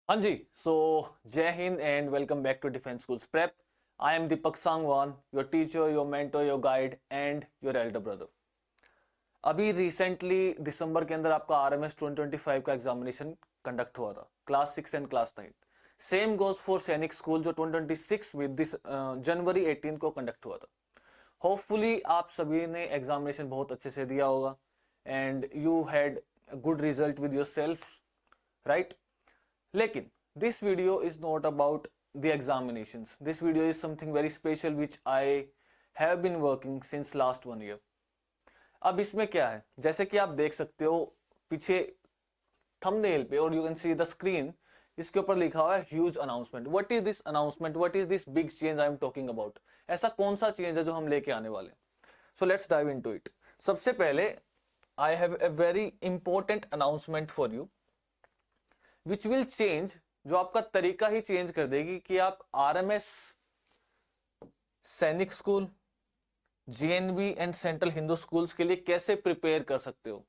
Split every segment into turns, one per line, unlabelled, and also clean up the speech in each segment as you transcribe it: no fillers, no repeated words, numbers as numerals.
हाँ जी। सो जय Hind and welcome back to defence schools prep. I am Deepak Sangwan, your teacher, your mentor, your guide and your elder brother. अभी recently December के अंदर आपका RMS 2025 का एग्जामिनेशन कंडक्ट हुआ था, class 6 and class 9। Same goes for सैनिक school जो 2026 with this जनवरी 18 को कंडक्ट हुआ था। होपफुली आप सभी ने एग्जामिनेशन बहुत अच्छे से दिया होगा and you had good result with your self, right? लेकिन this video is not about the examinations. This video is something very special which I have been working since last 1 year. अब इसमें क्या है, जैसे कि आप देख सकते हो पीछे थंबनेल पे और you can see the screen, इसके ऊपर लिखा हुआ है huge announcement. What is this announcement, what is this big change I am talking about? ऐसा कौन सा चेंज है जो हम लेके आने वाले? So let's dive into it. सबसे पहले I have a very important announcement for you which will change, जो आपका तरीका ही चेंज कर देगी कि आप आरएमएस, सैनिक school, GNV and central Hindu schools के लिए कैसे प्रिपेयर कर सकते हो।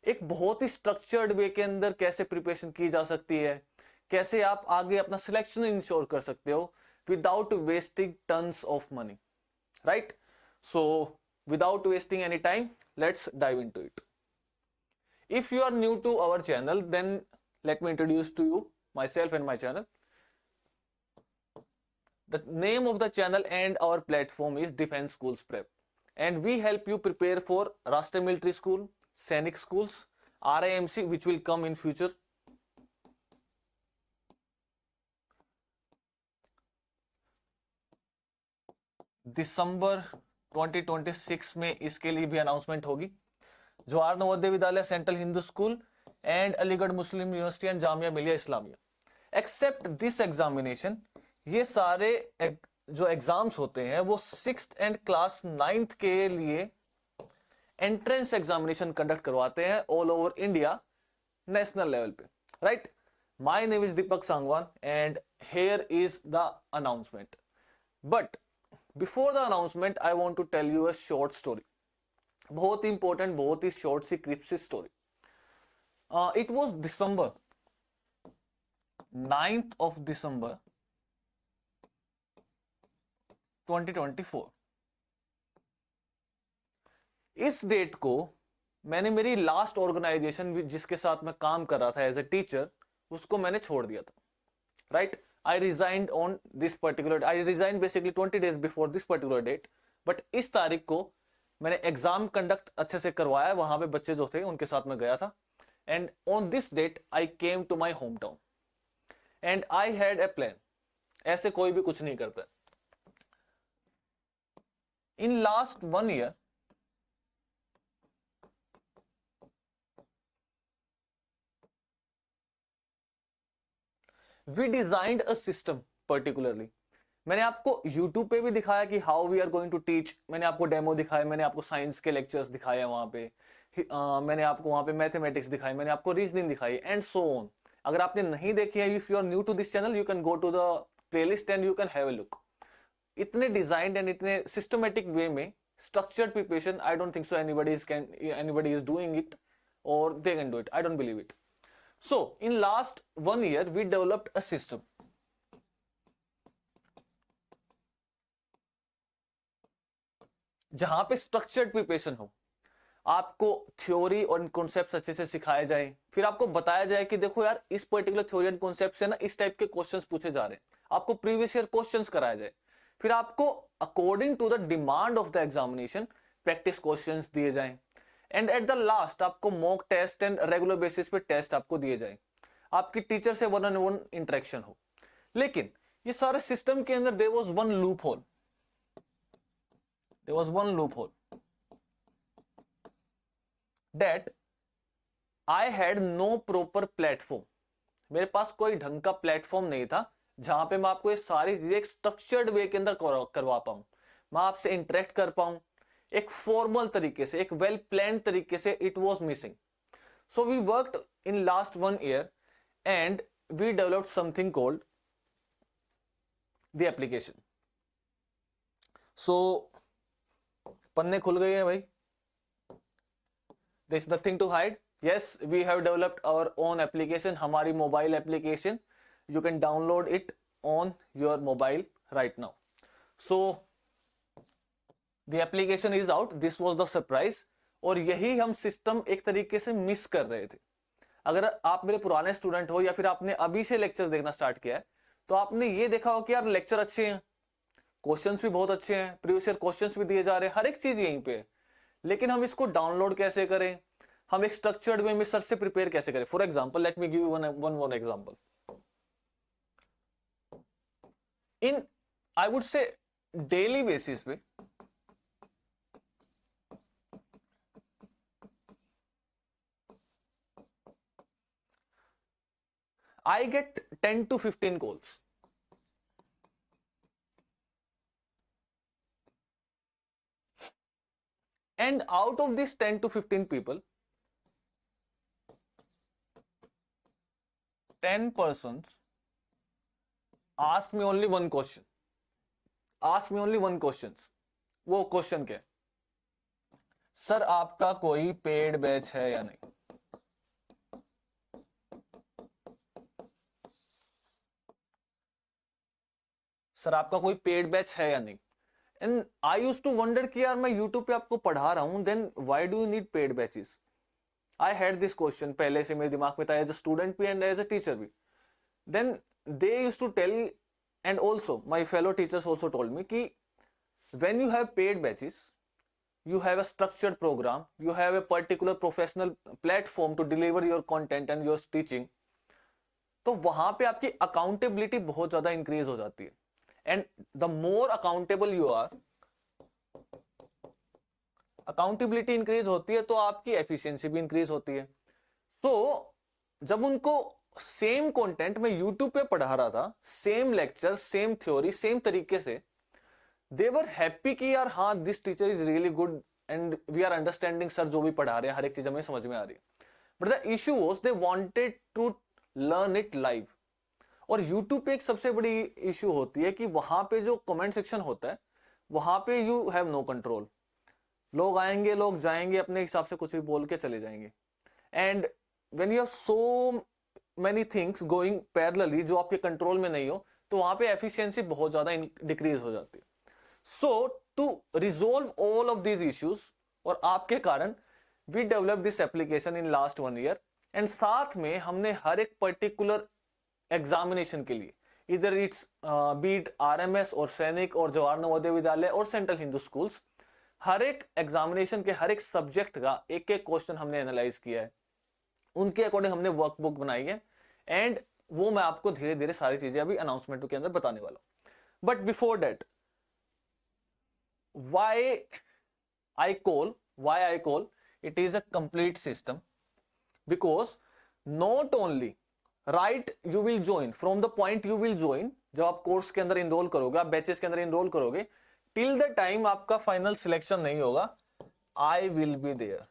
एक बहुत ही स्ट्रक्चर्ड वे के अंदर कैसे प्रिपरेशन की जा सकती है, कैसे आप आगे अपना सिलेक्शन इंश्योर कर सकते हो without wasting tons of money, right? So without wasting any time, let's dive into it. If you are new to our channel, then let me introduce to you myself and my channel. The name of the channel and our platform is Defense Schools Prep, and we help you prepare for Rashtriya Military School, Sainik Schools, RIMC, which will come in future. दिसंबर 2026 में इसके लिए भी announcement होगी। Jawahar Navodaya Vidyalaya, central Hindu school and Aligarh Muslim university and Jamia Millia Islamia. Accept this examination, ये सारे जो exams होते हैं वो 6th एंड क्लास 9th के लिए एंट्रेंस एग्जामिनेशन कंडक्ट करवाते हैं all over India, national level पे, right? My name is Deepak Sangwan and here is the announcement. But before the announcement I want to tell you a short story, बहुत important, बहुत ही short सी crispy story. It was December 9th of December 2024। इस date को मैंने मेरी last organisation जिसके साथ मैं काम कर रहा था एज ए टीचर, उसको मैंने छोड़ दिया था, right? I resigned on this particular, I resigned basically 20 days before this particular date. But इस तारीख को मैंने एग्जाम कंडक्ट अच्छे से करवाया, वहां पे बच्चे जो थे उनके साथ मैं गया था, and on this date I came to my home town and I had a plan. ऐसे कोई भी कुछ नहीं करता। In last 1 year we designed a system particularly. मैंने आपको YouTube पे भी दिखाया कि how we are going to teach, मैंने आपको डेमो दिखाया, मैंने आपको साइंस के लेक्चर्स दिखाए वहां पे, मैंने आपको वहां पे मैथमेटिक्स दिखाई, मैंने आपको रीजनिंग दिखाई एंड सो ऑन। अगर आपने नहीं देखी है, if you are new to this channel, you can go to the playlist and you can have a look. इतने डिजाइंड एंड इतने सिस्टमेटिक वे में structured preparation, I don't think so anybody is doing it और they can do it, I don't believe it. So, in last 1 year, we developed a system. जहां पे structured preparation हो, आपको theory और concepts अच्छे से सिखाए जाए, फिर आपको बताया जाए कि देखो यार, इस पर्टिकुलर थ्योरी एंड कॉन्सेप्ट से ना इस टाइप के क्वेश्चंस पूछे जा रहे हैं, आपको प्रीवियस ईयर क्वेश्चंस कराया जाए, फिर आपको according to the demand of the examination practice questions दिए जाएं, एंड एट द लास्ट आपको mock test and regular basis पे टेस्ट आपको दिए जाए, आपकी टीचर से 1-on-1 इंटरेक्शन हो। लेकिन ये सारे सिस्टम के अंदर there was one loophole, there was one loophole that I had no proper platform. मेरे पास कोई ढंग का प्लेटफॉर्म नहीं था जहां पे मैं आपको ये सारी चीजें एक स्ट्रक्चर्ड वे के अंदर करवा पाऊं, मैं आपसे इंटरेक्ट कर पाऊं एक फॉर्मल तरीके से, एक वेल प्लान तरीके से। It was missing. So we worked in last 1 year and we developed something called the application. So पन्ने खुल गए हैं भाई, there is nothing to hide. Yes, we have developed our own application, हमारी mobile application You can download it on your mobile right now. So the application is out. This was the surprise. और यही हम system एक तरीके से miss कर रहे थे. अगर आप मेरे पुराने स्टूडेंट हो या फिर आपने अभी से लेक्चर्स देखना स्टार्ट किया है, तो आपने ये देखा हो कि यार लेक्चर अच्छे हैं, क्वेश्चंस भी बहुत अच्छे हैं, प्रीवियस ईयर क्वेश्चंस भी दिए जा रहे हैं, हर एक चीज यहीं पे है. लेकिन हम इसको डाउनलोड कैसे करें, हम एक स्ट्रक्चर्ड वे में सर से प्रिपेयर कैसे करें. For example, let me give you one example. In I would से डेली बेसिस पे I get 10 to 15 calls. And out of these 10 to 15 people, 10 persons ask me only one question. Ask me only one question. वो question क्या है? Sir आपका कोई paid batch है या नहीं? सर आपका कोई पेड बैच है या नहीं? And I used to wonder कि यार मैं यूट्यूब पे आपको पढ़ा रहा हूं, then why do you need paid batches? I had this question पहले से मेरे दिमाग में था, एज अ स्टूडेंट भी एंड एज अ टीचर भी. Then they used to tell, and also my fellow teachers also told me कि when you have paid batches, you have a structured program, you have a particular professional platform to deliver your content and your teaching, तो वहां पे आपकी accountability बहुत ज्यादा increase हो जाती है. And the more accountable you are, accountability increase होती है तो आपकी एफिशिएंसी भी इंक्रीज होती है. सो जब उनको सेम कंटेंट मैं यूट्यूब पे पढ़ा रहा था, same lecture, same theory, same तरीके से, they were happy कि यार हाँ this teacher is really good and we are understanding, sir जो भी पढ़ा रहे हैं हर एक चीज हमें समझ में आ रही है. But the issue was they wanted to learn it live. और यूट्यूब पे एक सबसे बड़ी इशू होती है कि वहां पे जो कमेंट सेक्शन होता है, वहां पे यू हैव नो कंट्रोल. लोग आएंगे, लोग जाएंगे, अपने हिसाब से कुछ भी बोल के चले जाएंगे. And when you have so many things going parallelly जो आपके कंट्रोल में नहीं हो, तो वहां पे एफिशिएंसी बहुत ज्यादा डिक्रीज हो जाती है. So to resolve all of these issues, और आपके कारण we developed this application in last 1 year, and साथ में हमने हर एक particular examination के लिए, either it's be it RMS और सैनिक और जवाहर नवोदय विद्यालय और सेंट्रल हिंदू स्कूल्स, हर एक एग्जामिनेशन के हर एक सब्जेक्ट का एक एक क्वेश्चन हमने एनालाइज किया है, उनके अकॉर्डिंग हमने वर्कबुक बनाई है. एंड वो मैं आपको धीरे धीरे सारी चीजें अभी अनाउंसमेंट के अंदर बताने वाला हूं. But before that, why I call it is a complete system, because not only right you will join from the point you will join, जब आप कोर्स के अंदर इनरोल करोगे, आप बैचेस के अंदर इनरोल करोगे, टिल द टाइम आपका फाइनल सिलेक्शन नहीं होगा, I will be there.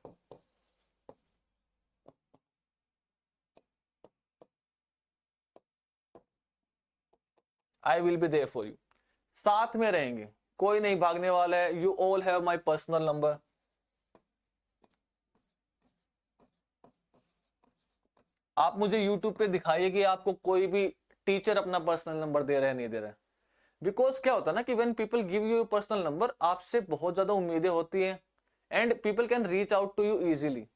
I will be there for you. साथ में रहेंगे, कोई नहीं भागने वाला है. You all have my personal number. आप मुझे यूट्यूब पे दिखाइए कि आपको कोई भी टीचर अपना पर्सनल नंबर दे रहा है, नहीं दे रहा है. बिकॉज क्या होता है ना कि when people give you personal number, आपसे बहुत ज्यादा उम्मीदें होती हैं and people can reach out to you easily.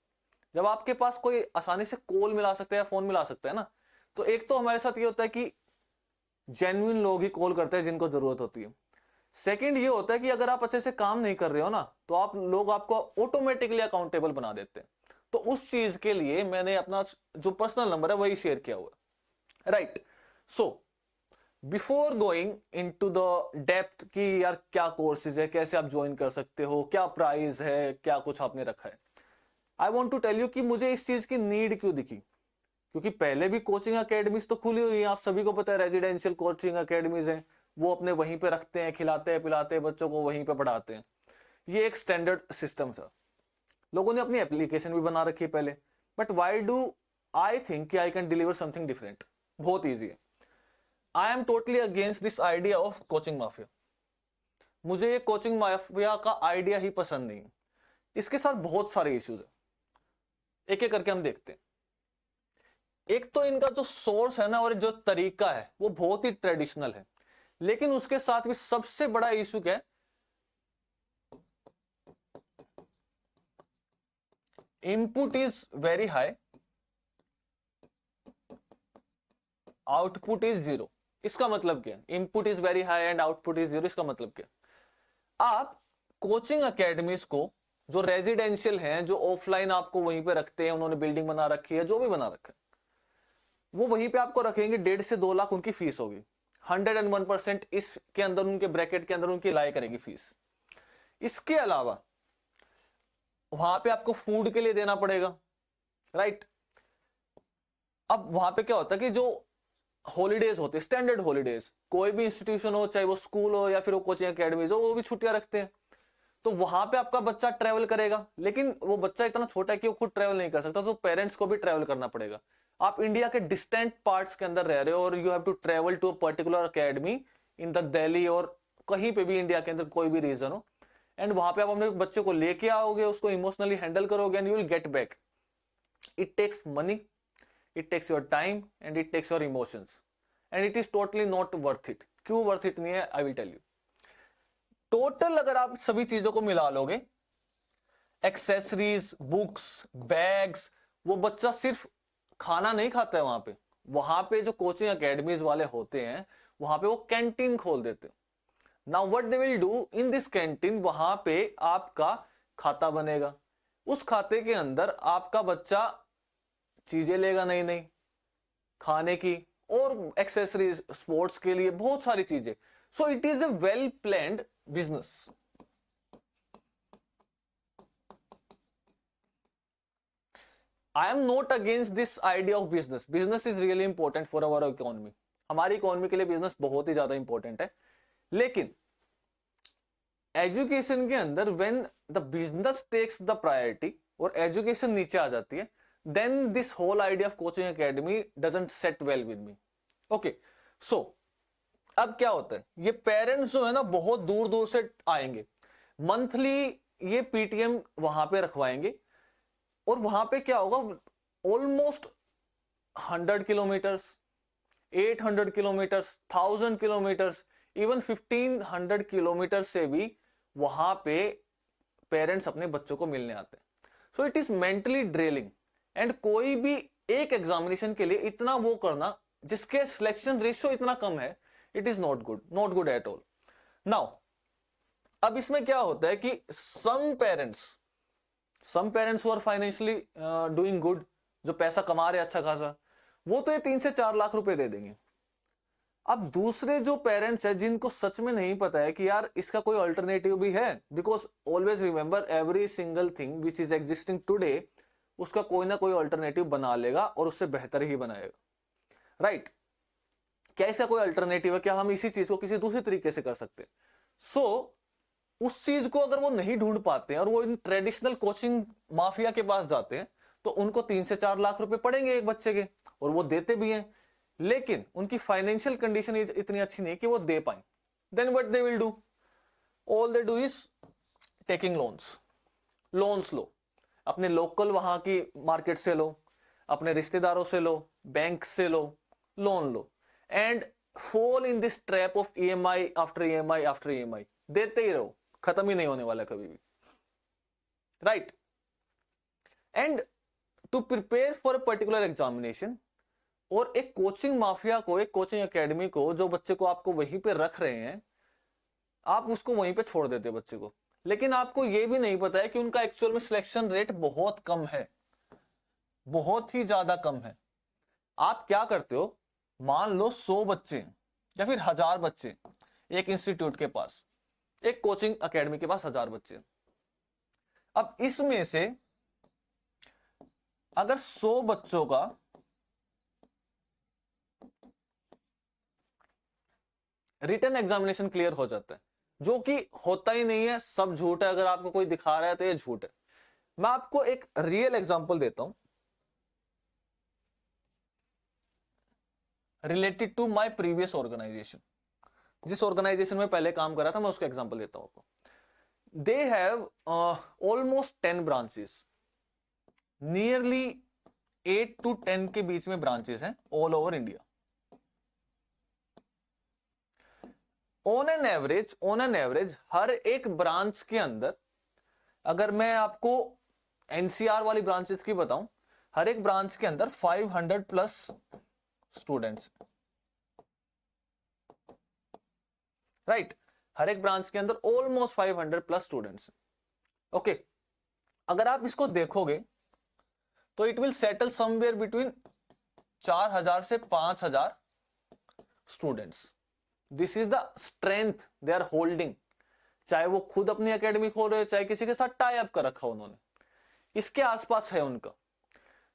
जब आपके पास कोई आसानी से कॉल मिला सकता है या फोन मिला सकता है ना, तो एक तो हमारे साथ ये होता है कि जेन्युइन लोग ही कॉल करते हैं जिनको जरूरत होती है. सेकंड ये होता है कि अगर आप अच्छे से काम नहीं कर रहे हो ना, तो आप लोग आपको ऑटोमेटिकली अकाउंटेबल बना देते हैं. तो उस चीज के लिए मैंने अपना जो पर्सनल नंबर है वही शेयर किया हुआ, right. So before going into the depth कि यार क्या कोर्सेज है, कैसे आप ज्वाइन कर सकते हो, क्या प्राइस है, क्या कुछ आपने रखा है, I want to tell you कि मुझे इस चीज की नीड क्यों दिखी. क्योंकि पहले भी कोचिंग अकेडमीज तो खुली हुई है, आप सभी को पता है, रेजिडेंशियल कोचिंग अकेडमीज है, वो अपने वहीं पे रखते हैं, खिलाते हैं, पिलाते हैं, बच्चों को वहीं पे पढ़ाते हैं. ये एक स्टैंडर्ड सिस्टम था. लोगों ने अपनी एप्लीकेशन भी बना रखी है पहले. But why do I think कि I can deliver something different? बहुत ईजी है. I am totally against this idea of coaching mafia. मुझे ये कोचिंग माफिया का आइडिया ही पसंद नहीं. इसके साथ बहुत सारे इश्यूज है, एक एक करके हम देखते हैं. एक तो इनका जो सोर्स है ना और जो तरीका है वो बहुत ही ट्रेडिशनल है, लेकिन उसके साथ भी सबसे बड़ा इशू क्या है, input is very high, output is zero. इसका मतलब क्या है, input is very high and output is zero, इसका मतलब क्या है? आप कोचिंग अकेडमीज को जो रेजिडेंशियल हैं, जो ऑफलाइन आपको वहीं पे रखते हैं, उन्होंने बिल्डिंग बना रखी है, जो भी बना रखा है, वो वहीं पे आपको रखेंगे, 1.5 से 2 लाख उनकी फीस होगी। 101% इसके अंदर, उनके ब्रैकेट के अंदर उनकी लाई करेगी फीस। इसके अलावा वहां पे आपको फूड के लिए देना पड़ेगा, राइट। अब वहां पे क्या होता है कि जो हॉलीडेज होते हैं, स्टैंडर्ड हॉलीडेज, कोई भी इंस्टीट्यूशन हो, चाहे वो स्कूल हो या फिर वो कोचिंग अकेडमीज हो, वो भी छुट्टियां रखते हैं। तो वहां पे आपका बच्चा ट्रेवल करेगा, लेकिन वो बच्चा इतना छोटा है कि वो खुद ट्रेवल नहीं कर सकता, तो पेरेंट्स को भी ट्रेवल करना पड़ेगा। आप इंडिया के डिस्टेंट पार्ट्स के अंदर रह रहे हो और you have to travel to a particular academy in the Delhi और कहीं पे भी इंडिया के अंदर कोई भी रीजन हो, एंड वहां पे आप अपने बच्चे को लेके आओगे, उसको इमोशनली हैंडल करोगे and you will get back. It takes money, it takes your time and it takes your emotions, and it is totally not worth it. क्यों वर्थ इट नहीं है, I will tell you. Total अगर आप सभी चीजों को मिला लोगे, एक्सेसरीज, बुक्स, बैग्स, वो बच्चा सिर्फ खाना नहीं खाता है वहां पे। वहां पे जो कोचिंग एकेडमीज वाले होते हैं, वहां पे वो कैंटीन खोल देते हैं। Now what they will do in this canteen, वहां पे आपका खाता बनेगा, उस खाते के अंदर आपका बच्चा चीजें लेगा नई नई खाने की, और एक्सेसरीज, स्पोर्ट्स के लिए बहुत सारी चीजें। सो it is a well planned business. I am not against this idea of business. Business is really important for our economy. हमारी इकोनॉमी के लिए बिजनेस बहुत ही ज्यादा इंपॉर्टेंट है, लेकिन एजुकेशन के अंदर when the business takes the priority और एजुकेशन नीचे आ जाती है, then this whole idea of coaching academy doesn't set well with me. Okay, so अब क्या होता है, ये पेरेंट्स जो है ना बहुत दूर दूर से आएंगे, मंथली ये पीटीएम वहां पे रखवाएंगे, और वहां पे क्या होगा, almost 100 kilometres, 800 kilometres, 1000 kilometres, even 1500 kilometre से भी वहां पे पेरेंट्स अपने बच्चों को मिलने आते हैं। So it is mentally draining, and कोई भी एक एग्जामिनेशन के लिए इतना वो करना जिसके सिलेक्शन रेशियो इतना कम है, it is not good, not good at all. Now अब इसमें क्या होता है कि some parents who are financially doing good, जो पैसा कमा रहे अच्छा खासा, वो तो ये 3 से 4 लाख रुपए दे देंगे। अब दूसरे जो पेरेंट्स है जिनको सच में नहीं पता है कि यार इसका कोई अल्टरनेटिव भी है, because always remember every single thing which is existing today, उसका कोई ना कोई अल्टरनेटिव बना लेगा और उससे बेहतर ही बनाएगा, राइट। क्या इसका कोई अल्टरनेटिव है, क्या हम इसी चीज को किसी दूसरे तरीके से कर सकते हैं? सो उस चीज को अगर वो नहीं ढूंढ पाते हैं और वो इन ट्रेडिशनल कोचिंग माफिया के पास जाते हैं, तो उनको 3 से 4 लाख रुपए पड़ेंगे एक बच्चे के, और वो देते भी हैं, लेकिन उनकी फाइनेंशियल कंडीशन इतनी अच्छी नहीं कि वो दे पाए। Then what they will do, all they do is taking loans लो, अपने लोकल वहां की मार्केट से लो, अपने रिश्तेदारों से लो, बैंक से लो, लोन लो, and fall in this trap of EMI after EMI after EMI, देते ही रहो, खत्म ही नहीं होने वाला कभी भी, right. And to prepare for a particular examination, और एक कोचिंग माफिया को, एक कोचिंग एकेडमी को, जो बच्चे को आपको वहीं पे रख रहे हैं, आप उसको वहीं पे छोड़ देते बच्चे को, लेकिन आपको यह भी नहीं पता है कि उनका एक्चुअल में सिलेक्शन रेट बहुत कम है, बहुत ही ज्यादा कम है। आप क्या करते हो, मान लो 100 बच्चे या फिर 1000 बच्चे एक इंस्टीट्यूट के पास, एक कोचिंग एकेडमी के पास 1000 बच्चे, अब इसमें से अगर 100 बच्चों का रिटन एग्जामिनेशन क्लियर हो जाता है, जो कि होता ही नहीं है, सब झूठ है, अगर आपको कोई दिखा रहा है तो ये झूठ है। मैं आपको एक रियल एग्जांपल देता हूं related to my previous organisation. जिस ऑर्गेनाइजेशन में पहले काम कर रहा था, मैं उसका एग्जांपल देता हूं आपको। They have almost 10 branches, nearly 8 to 10 के बीच में ब्रांचेस हैं all over India. On an average हर एक ब्रांच के अंदर, अगर मैं आपको एनसीआर वाली ब्रांचेस की बताऊं, हर एक ब्रांच के अंदर 500 प्लस स्टूडेंट्स, राइट। हर एक ब्रांच के अंदर ऑलमोस्ट 500 प्लस स्टूडेंट्स। ओके, अगर आप इसको देखोगे तो it will settle somewhere between 4000 से 5000 students. This is the strength they are holding, चाहे वो खुद अपनी एकेडमी खोल रहे हो, चाहे किसी के साथ टाई अप कर रखा उन्होंने, इसके आसपास है उनका।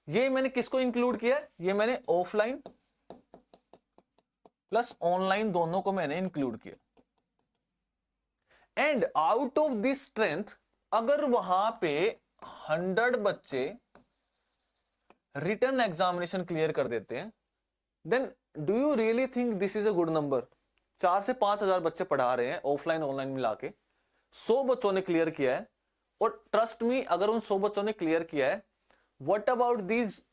ये मैंने किसको इंक्लूड किया है? ये मैंने ऑफलाइन प्लस ऑनलाइन दोनों को मैंने इंक्लूड किया। And out of this strength, अगर वहां पे 100 बच्चे रिटन एग्जामिनेशन क्लियर कर देते हैं, then do you really think this is a good number? 4 से 5,000 बच्चे पढ़ा रहे हैं ऑफलाइन ऑनलाइन मिला के, 100 बच्चों ने क्लियर किया है। और ट्रस्ट मी, अगर उन 100 बच्चों ने क्लियर किया है, व्हाट अबाउट दीज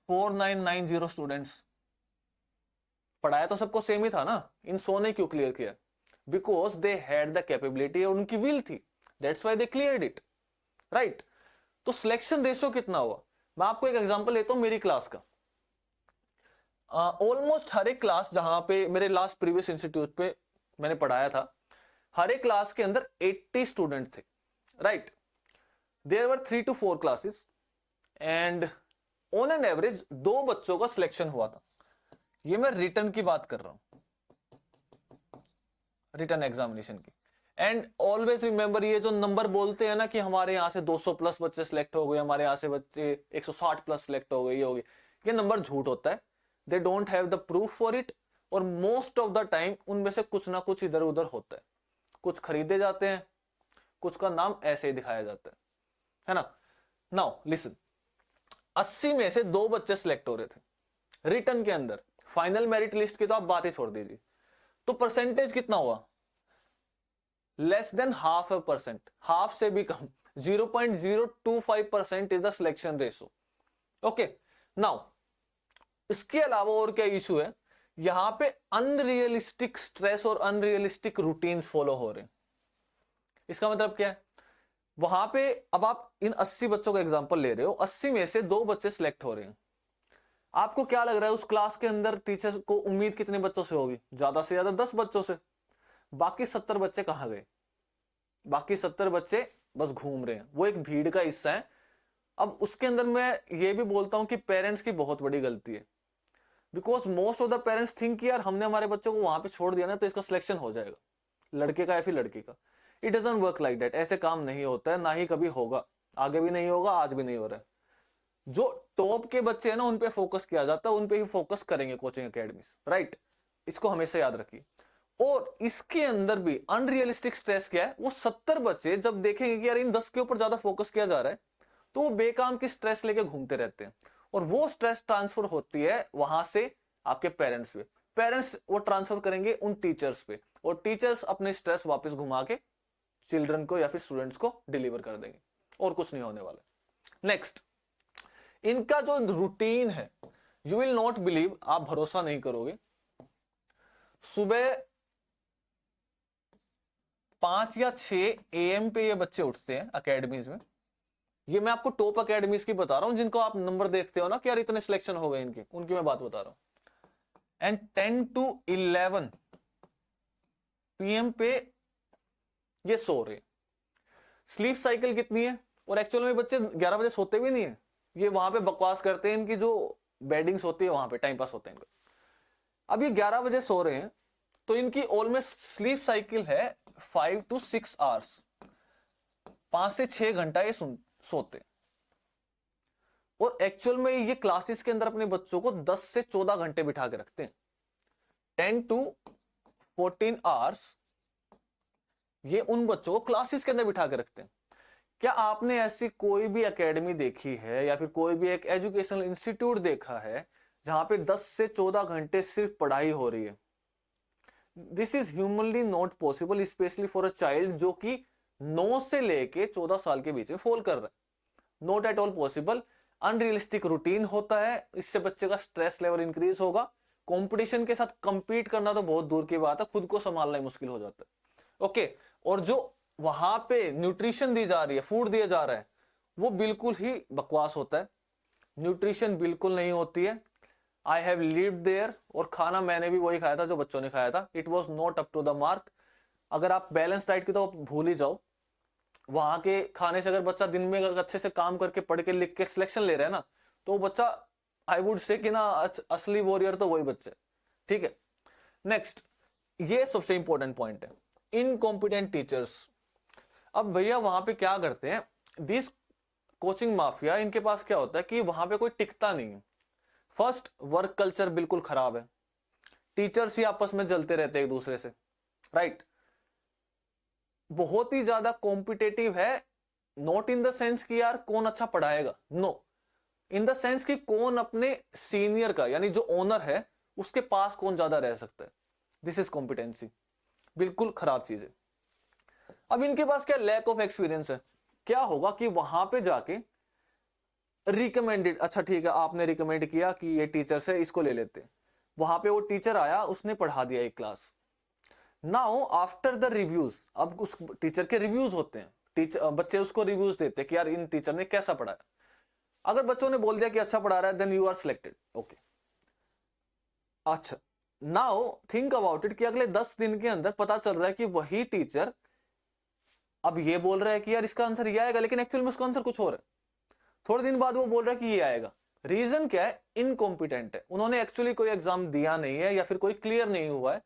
4990 स्टूडेंट्स? पढ़ाया तो सबको सेम ही था ना, इन 100 ने क्यों क्लियर किया? Because they had the capability, और उनकी विल थी, that's why they cleared it, right. तो सिलेक्शन रेशियो कितना हुआ? मैं आपको एक एग्जांपल लेता हूं मेरी क्लास का। ऑलमोस्ट हर एक क्लास, जहां पे मेरे लास्ट प्रीवियस इंस्टीट्यूट पे मैंने पढ़ाया था, हर एक क्लास के अंदर 80 स्टूडेंट थे, right. There were 3 to 4 classes and on an average 2 बच्चों का सिलेक्शन हुआ था। ये मैं रिटर्न की बात कर रहा हूं, रिटर्न एग्जामिनेशन की। एंड ऑलवेज रिमेंबर, ये जो नंबर बोलते हैं ना कि हमारे यहां से 200 प्लस बच्चे सिलेक्ट हो गए, हमारे यहां से बच्चे 160 प्लस सिलेक्ट हो गए, ये हो गए, ये नंबर झूठ होता है। They don't have the proof for it, और मोस्ट ऑफ द टाइम उनमें से कुछ ना कुछ इधर उधर होता है। कुछ खरीदे जाते हैं, कुछ का नाम ऐसे ही दिखाया जाता है ना। नाउ लिसन, 80 में से 2 बच्चे सिलेक्ट हो रहे थे रिटर्न के अंदर। फाइनल मेरिट लिस्ट की तो आप बात ही छोड़ दीजिए। तो परसेंटेज कितना हुआ? लेस देन हाफ % हाफ से भी कम, 0.025% is the selection ratio. Okay, now इसके अलावा और क्या इशू है? यहां पे अनरियलिस्टिक स्ट्रेस और अनरियलिस्टिक रूटीन्स फॉलो हो रहे हैं। इसका मतलब क्या है? वहां पे अब आप इन 80 बच्चों का एग्जांपल ले रहे हो, 80 में से 2 बच्चे सिलेक्ट हो रहे हैं। आपको क्या लग रहा है उस क्लास के अंदर टीचर को उम्मीद कितने बच्चों से होगी? ज्यादा से ज्यादा 10 बच्चों से। बाकी 70 बच्चे कहां गए? बाकी 70 बच्चे बस घूम रहे हैं, वो एक भीड़ का हिस्सा है। अब उसके अंदर मैं ये भी बोलता हूं कि पेरेंट्स की बहुत बड़ी गलती है, because most of the parents think यार हमने हमारे बच्चों को वहां पे छोड़ दिया ना तो इसका सिलेक्शन हो जाएगा, लड़के का या फिर लड़की का। It doesn't work like that, ऐसे काम नहीं होता है, ना ही कभी होगा, आगे भी नहीं होगा, आज भी नहीं हो रहा है। जो टॉप के बच्चे हैं ना, उन पे फोकस किया जाता है, उन पे ही फोकस करेंगे कोचिंग एकेडमीज, राइट। इसको हमेशा याद रखिए। और इसके अंदर भी अनरियलिस्टिक स्ट्रेस क्या है? वो 70 बच्चे जब देखेंगे कि यार इन 10 के ऊपर ज्यादा फोकस किया जा रहा है, तो वो बेकाम की स्ट्रेस लेके घूमते रहते हैं, और वो स्ट्रेस ट्रांसफर होती है वहां से आपके पेरेंट्स पे। पेरेंट्स वो ट्रांसफर करेंगे उन टीचर्स पे, और टीचर्स अपने स्ट्रेस वापस घुमा के चिल्ड्रन को या फिर स्टूडेंट्स को डिलीवर कर देंगे, और कुछ नहीं होने वाला। नेक्स्ट, इनका जो रूटीन है, यू विल नॉट बिलीव, आप भरोसा नहीं करोगे। सुबह 5 या 6 AM पे ये बच्चे उठते हैं एकेडमीज में। ये मैं आपको टॉप एकेडमीज की बता रहा हूं, जिनको आप नंबर देखते हो ना कि यार इतने सिलेक्शन हो गए इनके, उनकी मैं बात बता रहा हूं। एंड 10 to 11 PM पे ये सो रहे। स्लीप साइकिल कितनी है? और एक्चुअल में बच्चे 11 बजे सोते भी नहीं है, ये वहां पे बकवास करते हैं, इनकी जो बेडिंग्स होती है वहां पे टाइम पास होता है इनका। अब ये 11 बजे सो रहे हैं, तो इनकी ऑलमोस्ट स्लीप साइकिल है 5 to 6 आवर्स, 5 से 6 घंटा ये सोते। और एक्चुअल में ये क्लासेस के अंदर अपने बच्चों को 10 से 14 घंटे बिठा के रखते हैं, 10 to 14 आवर्स ये उन बच्चों को क्लासेस के अंदर बिठा के रखते हैं। क्या आपने ऐसी कोई भी एकेडमी देखी है या फिर कोई भी एक एजुकेशनल इंस्टीट्यूट देखा है जहां पे 10 से 14 घंटे सिर्फ पढ़ाई हो रही है? This is humanly not possible, specially for a child जो कि 9 से लेके 14 साल के बीच में फॉल कर रहा है। Not at all possible. Unrealistic routine होता है, इससे बच्चे का स्ट्रेस लेवल इंक्रीज होगा, कंपटीशन के साथ कंपीट करना तो बहुत दूर की बात है, खुद को संभालना ही मुश्किल हो जाता है। ओके, और जो वहां पे न्यूट्रिशन दी जा रही है, फूड दिया जा रहा है, वो बिल्कुल ही बकवास होता है, न्यूट्रिशन बिल्कुल नहीं होती है। आई हैव लिव्ड देयर, और खाना मैंने भी वही खाया था जो बच्चों ने खाया था, it was not up to the mark. अगर आप बैलेंस डाइट की तो भूल ही जाओ, वहां के खाने से अगर बच्चा दिन में अच्छे से काम करके पढ़ के लिख के सिलेक्शन ले रहा है ना, तो बच्चा आई वुड से कि ना असली वॉरियर तो वही बच्चे। ठीक है, नेक्स्ट, ये सबसे इंपॉर्टेंट पॉइंट है, इनकॉम्पिटेंट टीचर्स। अब भैया वहां पे क्या करते हैं दिस कोचिंग माफिया, इनके पास क्या होता है कि वहां पे कोई टिकता नहीं है। फर्स्ट, वर्क कल्चर बिल्कुल खराब है, टीचर्स ही आपस में जलते रहते हैं एक दूसरे से, राइट। बहुत ही ज्यादा कॉम्पिटेटिव है, नॉट इन द सेंस कि यार कौन अच्छा पढ़ाएगा, नो, इन द सेंस कि कौन अपने सीनियर का, यानी जो ओनर है उसके पास कौन ज्यादा रह सकता है, दिस इज कॉम्पिटेंसी, बिल्कुल खराब चीज है। अब इनके पास क्या लैक ऑफ एक्सपीरियंस है, क्या होगा कि वहां पे जाके रिकमेंडेड, अच्छा ठीक है आपने रिकमेंड किया कि ये टीचर है इसको ले लेते, वहां पे वो टीचर आया, उसने पढ़ा दिया एक class, now after the reviews, अब उस टीचर के रिव्यूज होते हैं, टीचर बच्चे उसको रिव्यूज देते हैं कि यार इन टीचर ने कैसा पढ़ाया। अगर बच्चों ने बोल दिया कि अच्छा पढ़ा रहा है, then you are selected, okay. अच्छा, नाउ थिंक अबाउट इट कि अगले 10 दिन के अंदर पता चल रहा है कि वही टीचर अब ये बोल रहा है कि यार इसका आंसर ये आएगा, लेकिन एक्चुअल में उसका आंसर कुछ और है। थोड़े दिन बाद वो बोल रहा है कि ये आएगा, रीजन क्या है, इनकॉम्पिटेंट है, उन्होंने एक्चुअली कोई एग्जाम दिया नहीं है या फिर कोई क्लियर नहीं हुआ है,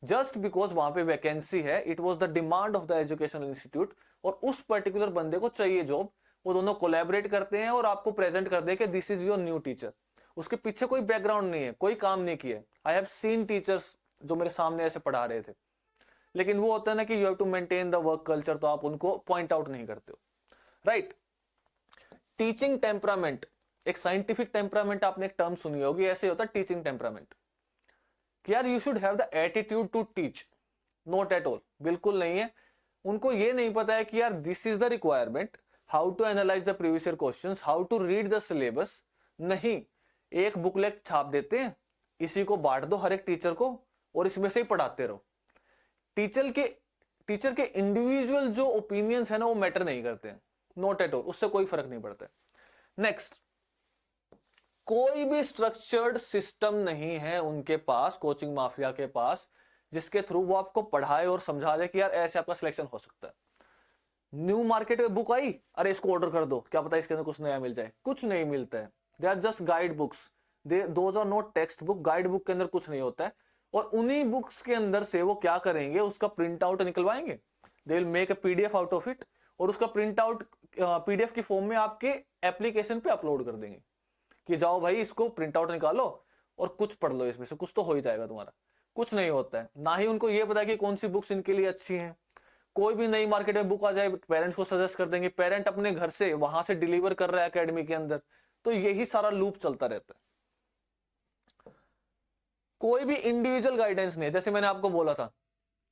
जस्ट बिकॉज वहां पे वैकेंसी है, it was the demand of the educational institute, और उस पर्टिकुलर बंदे को चाहिए जॉब, वो दोनों कोलैबोरेट करते हैं और आपको प्रेजेंट कर दे कि this is your new teacher. उसके पीछे कोई बैकग्राउंड नहीं है, कोई काम नहीं किया। आई हैव सीन टीचर्स जो मेरे सामने ऐसे पढ़ा रहे थे, लेकिन वो होता है ना कि you have to maintain the work culture, तो आप उनको पॉइंट आउट नहीं करते हो, राइट। टीचिंग टेम्परामेंट, एक साइंटिफिक टेम्परामेंट आपने एक टर्म सुनी होगी, ऐसे होता है टीचिंग टेम्परामेंट, कि यार you should have the attitude to teach, not at all, बिल्कुल नहीं है। उनको ये नहीं पता है कि यार this is the requirement, how to analyse the previous year questions, how to read the syllabus. नहीं, एक बुकलेट छाप देते हैं, इसी को बांट दो हर एक टीचर को और इसमें से ही पढ़ाते रहो। टीचर के इंडिविजुअल जो ओपिनियंस है ना, वो मैटर नहीं करते हैं, नॉट एट ऑल, उससे कोई फर्क नहीं पड़ता है। नेक्स्ट, कोई भी स्ट्रक्चर्ड सिस्टम नहीं है उनके पास, कोचिंग माफिया के पास, जिसके थ्रू वो आपको पढ़ाए और समझा दे कि यार ऐसे आपका सिलेक्शन हो सकता है। न्यू मार्केट में बुक आई, अरे इसको ऑर्डर कर दो, क्या पता इसके अंदर कुछ नया मिल जाए, कुछ नहीं मिलता है। They are just guide books, those are not text book, guide book के अंदर कुछ नहीं होता है। और उन्हीं बुक्स के अंदर से वो क्या करेंगे, उसका प्रिंट आउट निकलवाएंगे, they will make a PDF out of it, और उसका प्रिंट आउट पीडीएफ की फॉर्म में आपके एप्लीकेशन पे अपलोड कर देंगे कि जाओ भाई इसको प्रिंट आउट निकालो और कुछ पढ़ लो, इसमें से कुछ तो हो ही जाएगा तुम्हारा। कुछ नहीं होता है, ना ही उनको ये पता है कि कौन सी बुक्स इनके लिए अच्छी हैं। कोई भी नई मार्केट में बुक आ जाए, पेरेंट्स को सजेस्ट कर देंगे, पेरेंट अपने घर से वहां से डिलीवर कर रहा है एकेडमी के अंदर, तो यही सारा लूप चलता रहता है। कोई भी इंडिविजुअल गाइडेंस नहीं है। जैसे मैंने आपको बोला था,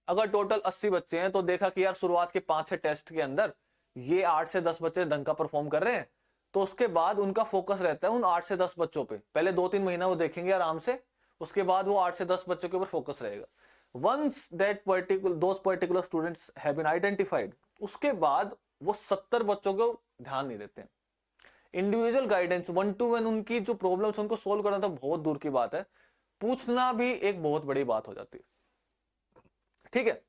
अगर टोटल 80 बच्चे हैं तो देखा कि यार शुरुआत के 5-6 टेस्ट के अंदर ये 8 से 10 बच्चे ढंग का परफॉर्म कर रहे हैं, तो उसके बाद उनका फोकस रहता है उन 8 से 10 बच्चों पे। पहले 2-3 महीना वो देखेंगे आराम से, उसके बाद वो 8 से 10 बच्चों के ऊपर फोकस रहेगा। Once that particular students have been identified, उसके बाद वो 70 बच्चों को ध्यान नहीं देते हैं। इंडिविजुअल गाइडेंस, 1-to-1 उनकी जो प्रॉब्लम्स उनको सोल्व करना तो बहुत दूर की बात है, पूछना भी एक बहुत बड़ी बात हो जाती है। ठीक है,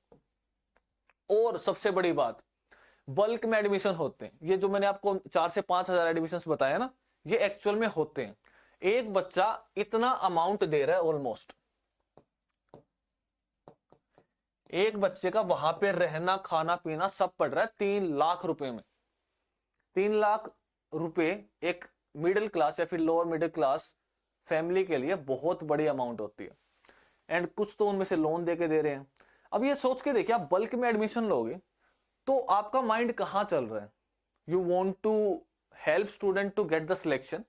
और सबसे बड़ी बात, बल्क में एडमिशन होते हैं। ये जो मैंने आपको 4 से 5 हजार एडमिशन बताया ना, ये एक्चुअल में होते हैं। एक बच्चा इतना अमाउंट दे रहा है, ऑलमोस्ट एक बच्चे का वहां पे रहना खाना पीना सब पड़ रहा है 3 लाख रुपए में। 3 लाख रुपए एक मिडिल क्लास या फिर लोअर मिडिल क्लास फैमिली के लिए बहुत बड़ी अमाउंट होती है, एंड कुछ तो उनमें से लोन देके दे रहे हैं। अब ये सोच के देखिए, आप बल्क में एडमिशन लोगे तो आपका माइंड कहां चल रहा है, you want to help student to get the selection,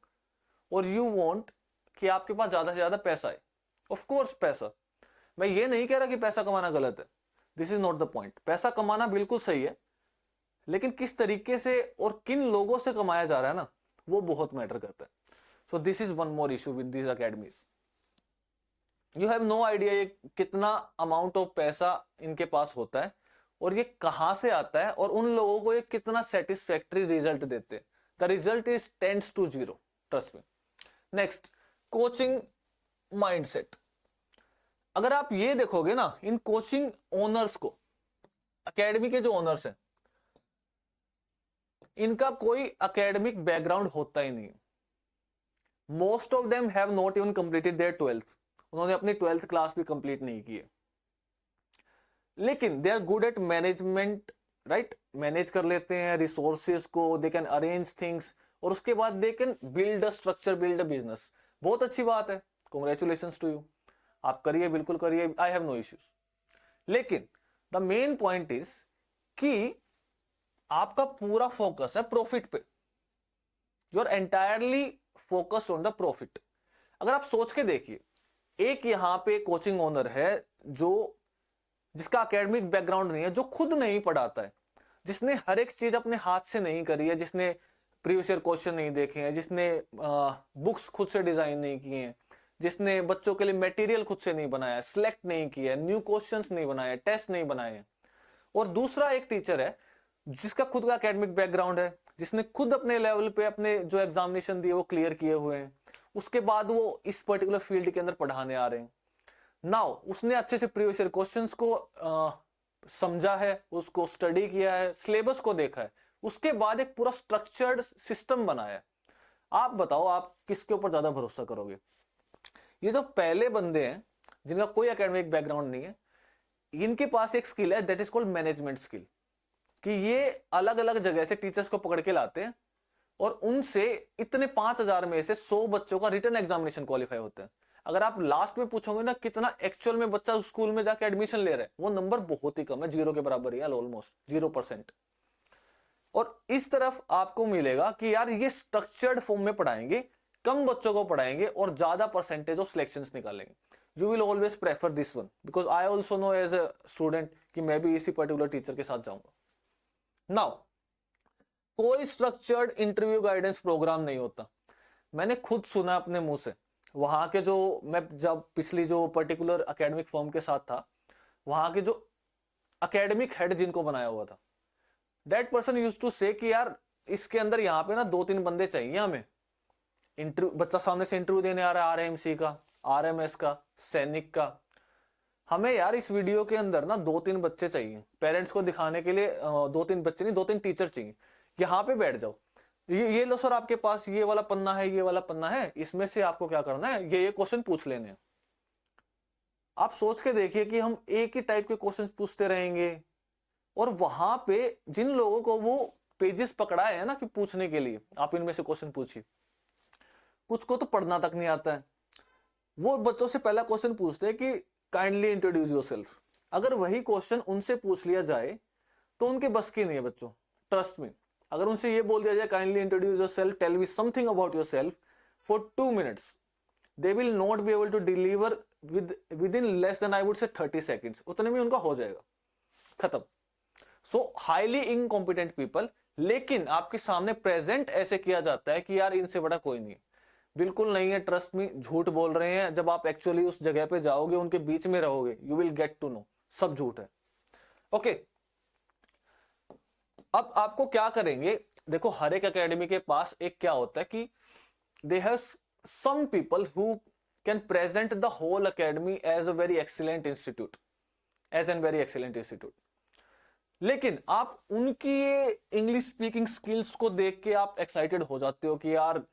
और यू वॉन्ट कि आपके पास ज्यादा से ज्यादा पैसा है। ऑफ कोर्स पैसा, मैं ये नहीं कह रहा कि पैसा कमाना गलत है, this is not the point, पैसा कमाना बिल्कुल सही है, लेकिन किस तरीके से और किन लोगों से कमाया जा रहा है ना, वो बहुत मैटर करता है. So this is one more issue with this academies. You have no idea ये कितना अमाउंट ऑफ पैसा इनके पास होता है और ये कहां से आता है और उन लोगों को ये कितना सेटिस्फैक्टरी रिजल्ट देते हैं. The result is tends to zero, trust me. Next, coaching mindset. अगर आप ये देखोगे ना, इन कोचिंग ओनर्स को, एकेडमी के जो ओनर्स हैं, इनका कोई एकेडमिक बैकग्राउंड होता ही नहीं. Most of them have not even completed there 12th. उन्होंने अपनी 12th क्लास भी कंप्लीट नहीं की है, लेकिन they are good at management, right. Manage कर लेते हैं रिसोर्सेज को, दे कैन अरेंज थिंग्स, और उसके बाद they can build a structure, build a business. बहुत अच्छी बात है, कॉन्ग्रेचुलेशंस टू यू. आप करिए, बिल्कुल करिए, आई हैव नो इश्यूज. लेकिन द मेन पॉइंट इज कि आपका पूरा फोकस है प्रॉफिट पे. You are entirely focused on the profit. अगर आप सोच के देखिए, एक यहां पे कोचिंग ओनर है जिसका एकेडमिक बैकग्राउंड नहीं है, जो खुद नहीं पढ़ाता है, जिसने हर एक चीज अपने हाथ से नहीं करी है, जिसने प्रीवियस ईयर क्वेश्चन नहीं देखे हैं, जिसने बुक्स खुद से डिजाइन नहीं किए हैं, जिसने बच्चों के लिए मटेरियल खुद से नहीं बनाया, सिलेक्ट नहीं किया, न्यू क्वेश्चंस नहीं बनाए, टेस्ट नहीं बनाए. और दूसरा एक टीचर है जिसका खुद का एकेडमिक बैकग्राउंड है, जिसने खुद अपने लेवल पे अपने जो एग्जामिनेशन दिए वो क्लियर किए हुए हैं, उसके बाद वो इस पर्टिकुलर फील्ड के अंदर पढ़ाने आ रहे हैं. नाउ उसने अच्छे से प्रीवियस ईयर क्वेश्चंस को समझा है, उसको स्टडी किया है, सिलेबस को देखा है, उसके बाद एक पूरा स्ट्रक्चर्ड सिस्टम बनाया है. आप बताओ, आप किसके ऊपर ज्यादा भरोसा करोगे? ये जो पहले बंदे हैं जिनका कोई एकेडमिक बैकग्राउंड नहीं है, इनके पास एक स्किल है, that is called management skill. कि ये अलग अलग जगह से टीचर्स को पकड़ के लाते हैं और उनसे इतने 5,000 में से 100 बच्चों का रिटन एग्जामिनेशन क्वालिफाई होता है. अगर आप लास्ट में पूछोगे ना कितना एक्चुअल में बच्चा स्कूल में जाके एडमिशन ले रहा है, वो नंबर बहुत ही कम है, 0 के बराबर ही है, ऑलमोस्ट 0%. और इस तरफ आपको मिलेगा कि यार ये स्ट्रक्चर्ड फॉर्म में पढ़ाएंगे, कम बच्चों को पढ़ाएंगे और ज्यादा परसेंटेज ऑफ सिलेक्शंस निकालेंगे. You will always prefer this one, because I also know as a student कि मैं भी इसी पर्टिकुलर टीचर के साथ जाऊंगा. नाउ, कोई स्ट्रक्चर्ड इंटरव्यू गाइडेंस प्रोग्राम नहीं होता. मैंने खुद सुना अपने मुंह से, वहां के जो, मैं जब पिछली जो पर्टिकुलर एकेडमिक फॉर्म के साथ था, वहां के जो एकेडमिक हेड जिनको बनाया हुआ था, दैट पर्सन यूज्ड टू से कि यार इसके अंदर यहाँ पे ना 2-3 बंदे चाहिए हमें. इंटरव्यू, बच्चा सामने से इंटरव्यू देने आ रहा है, आरएमसी का, आरएमएस का, सैनिक का, हमें यार इस वीडियो के अंदर ना 2-3 बच्चे चाहिए, पेरेंट्स को दिखाने के लिए 2-3 बच्चे नहीं, 2-3 टीचर चाहिए, यहाँ पे बैठ जाओ, ये लो सर आपके पास ये वाला पन्ना है, ये वाला पन्ना है, इसमें से आपको क्या करना है, ये क्वेश्चन पूछ लेने हैं. आप सोच के देखिए कि हम एक ही टाइप के क्वेश्चन पूछते रहेंगे, और वहां पे जिन लोगों को वो पेजेस पकड़ाए हैं ना कि पूछने के लिए, आप इनमें से क्वेश्चन पूछिए, कुछ को तो पढ़ना तक नहीं आता है. वो बच्चों से पहला क्वेश्चन पूछते हैं कि काइंडली इंट्रोड्यूस योरसेल्फ. अगर वही क्वेश्चन उनसे पूछ लिया जाए तो उनके बस की नहीं है बच्चों, ट्रस्ट मी. अगर उनसे ये बोल दिया जाए kindly introduce yourself, tell me something about yourself for 2 minutes, they will not be able to deliver within less than I would say 30 seconds. उतने में उनका हो जाएगा, खत्म. So highly incompetent people. लेकिन आपके सामने प्रेजेंट ऐसे किया जाता है कि यार इनसे बड़ा कोई नहीं. बिल्कुल नहीं है, ट्रस्ट मी, झूठ बोल रहे हैं. जब आप एक्चुअली उस जगह पे जाओगे, उनके बीच में रहोगे, you will get to know सब झूठ है. ओके, अब आपको क्या करेंगे, देखो हर एक एकेडमी के पास एक क्या होता है कि they have some people who can present the whole academy as a very excellent institute, as an very excellent institute. लेकिन आप उनकी इंग्लिश स्पीकिंग स्किल्स को देख के आप एक्साइटेड हो जाते हो कि यार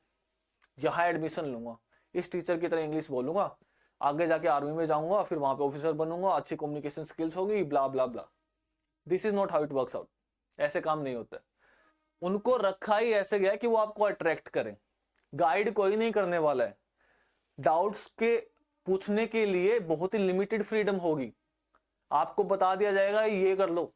यहां एडमिशन लूंगा, इस टीचर की तरह इंग्लिश बोलूंगा, आगे जाके आर्मी में जाऊंगा, फिर वहां पे ऑफिसर बनूंगा, अच्छी कम्युनिकेशन स्किल्स होगी, blah blah blah. This is not how it works out. ऐसे काम नहीं होता है. उनको रखा ही ऐसे गया कि वो आपको अट्रैक्ट करें. गाइड कोई नहीं करने वाला है. डाउट्स के पूछने के लिए बहुत ही लिमिटेड फ्रीडम होगी. आपको बता दिया जाएगा ये कर लो,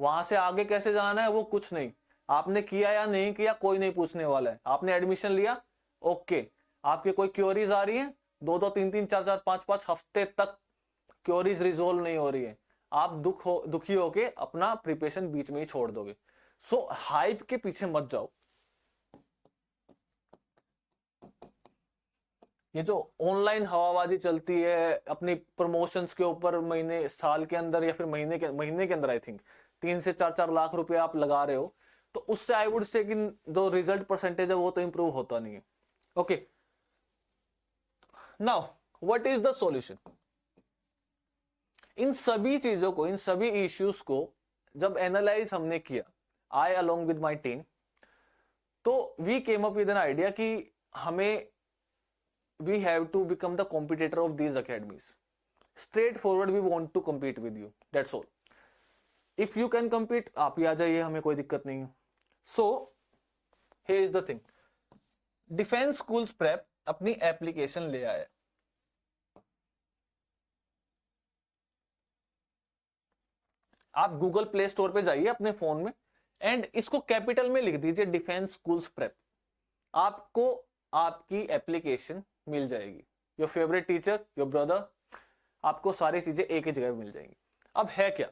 वहां से आगे कैसे जाना है वो कुछ नहीं. आपने किया या नहीं किया कोई नहीं पूछने वाला है. आपने एडमिशन लिया, ओके, आपके कोई क्योरीज आ रही है, 2-2, 3-3, 4-4, 5-5 हफ्ते तक क्योरीज रिजोल्व नहीं हो रही है, आप दुखी होके अपना प्रिपरेशन बीच में ही छोड़ दोगे. सो हाइप के पीछे मत जाओ. ये जो ऑनलाइन हवाबाजी चलती है अपनी प्रमोशंस के ऊपर, महीने साल के अंदर या फिर महीने के अंदर आई थिंक 3 से 4 लाख रुपए आप लगा रहे हो, तो उससे आई वुड से कि जो रिजल्ट परसेंटेज है वो तो इंप्रूव होता नहीं है। Okay, now what is the solution? इन सभी चीजों को, इन सभी इश्यूज को जब एनालाइज हमने किया, I along with my team, तो we came up with an idea कि हमें we have to become the competitor of these academies. Straightforward, we want to compete with you, that's all. If you can compete, आप ही आ जाइए, हमें कोई दिक्कत नहीं है। So here is the thing, defence schools prep अपनी एप्लीकेशन ले आया। आप गूगल प्ले स्टोर पे जाइए अपने फोन में एंड इसको कैपिटल में लिख दीजिए डिफेंस स्कूल्स प्रेप, आपको आपकी एप्लीकेशन मिल जाएगी। Your favourite teacher, your brother, आपको सारी चीजें एक ही जगह मिल जाएंगी। अब है क्या,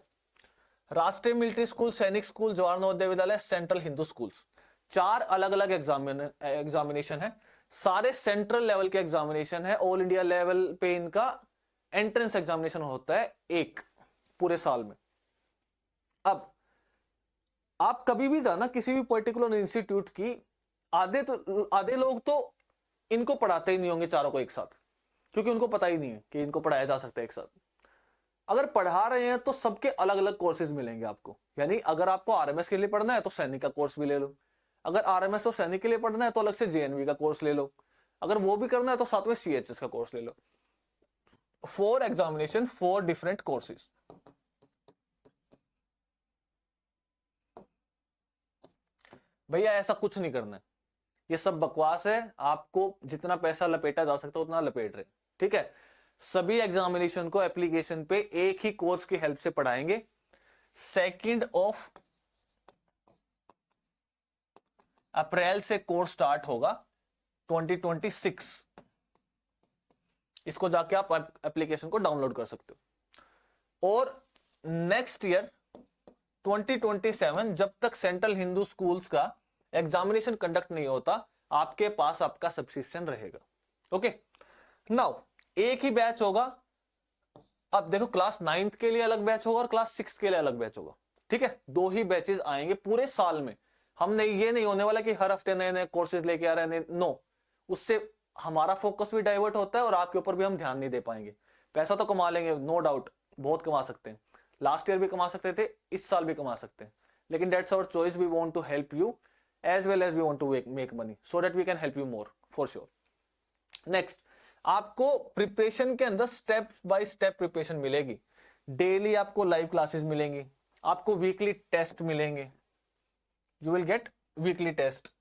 राष्ट्रीय मिलिट्री स्कूल, सैनिक school, Jawahar Navodaya Vidyalaya, central Hindu schools, 4 अलग अलग एग्जामिनेशन है, सारे सेंट्रल लेवल के एग्जामिनेशन है। ऑल इंडिया लेवल पे इनका एंट्रेंस एग्जामिनेशन होता है एक पूरे साल में। अब आप कभी भी जाना किसी भी पर्टिकुलर इंस्टीट्यूट की, आधे लोग तो इनको पढ़ाते ही नहीं होंगे चारों को एक साथ, क्योंकि उनको पता ही नहीं है कि इनको पढ़ाया जा सकता है एक साथ। अगर पढ़ा रहे हैं तो सबके अलग अलग कोर्सेज मिलेंगे आपको। यानी अगर आपको आरएमएस के लिए पढ़ना है तो सैनिक का कोर्स भी ले लो, अगर आरएमएस और सैनिक के लिए पढ़ना है तो अलग से जेएनवी का कोर्स ले लो, अगर वो भी करना है तो साथ में सीएचएस का कोर्स ले लो। 4 एग्जामिनेशन, 4 डिफरेंट कोर्सेज। भैया ऐसा कुछ नहीं करना है, ये सब बकवास है। आपको जितना पैसा लपेटा जा सकता है उतना लपेट रहे, ठीक है। सभी एग्जामिनेशन को एप्लीकेशन पे एक ही कोर्स की हेल्प से पढ़ाएंगे। 2 अप्रैल से कोर्स स्टार्ट होगा 2026। इसको जाके आप एप्लीकेशन को डाउनलोड कर सकते हो। और नेक्स्ट ईयर 2027 जब तक सेंट्रल हिंदू स्कूल्स का एग्जामिनेशन कंडक्ट नहीं होता, आपके पास आपका सब्सक्रिप्शन रहेगा। ओके, नाउ एक ही बैच होगा। अब देखो, क्लास 9th के लिए अलग बैच होगा और क्लास 6th के लिए अलग बैच होगा, ठीक है। 2 ही बैचेस आएंगे पूरे साल में। हमने ये नहीं होने वाला कि हर हफ्ते नए नए कोर्सेज लेके आ रहे हैं, नो। उससे हमारा फोकस भी डाइवर्ट होता है और आपके ऊपर भी हम ध्यान नहीं दे पाएंगे। पैसा तो कमा लेंगे, नो डाउट, बहुत कमा सकते हैं। लास्ट ईयर भी कमा सकते थे, इस साल भी कमा सकते हैं, लेकिन that's our choice. We want to help you as well as we want to make money so that we can help you more for sure. Next, आपको प्रिपरेशन के अंदर स्टेप बाय स्टेप प्रिपरेशन मिलेगी। Daily आपको live classes मिलेंगी, आपको weekly test मिलेंगे, you will get weekly test.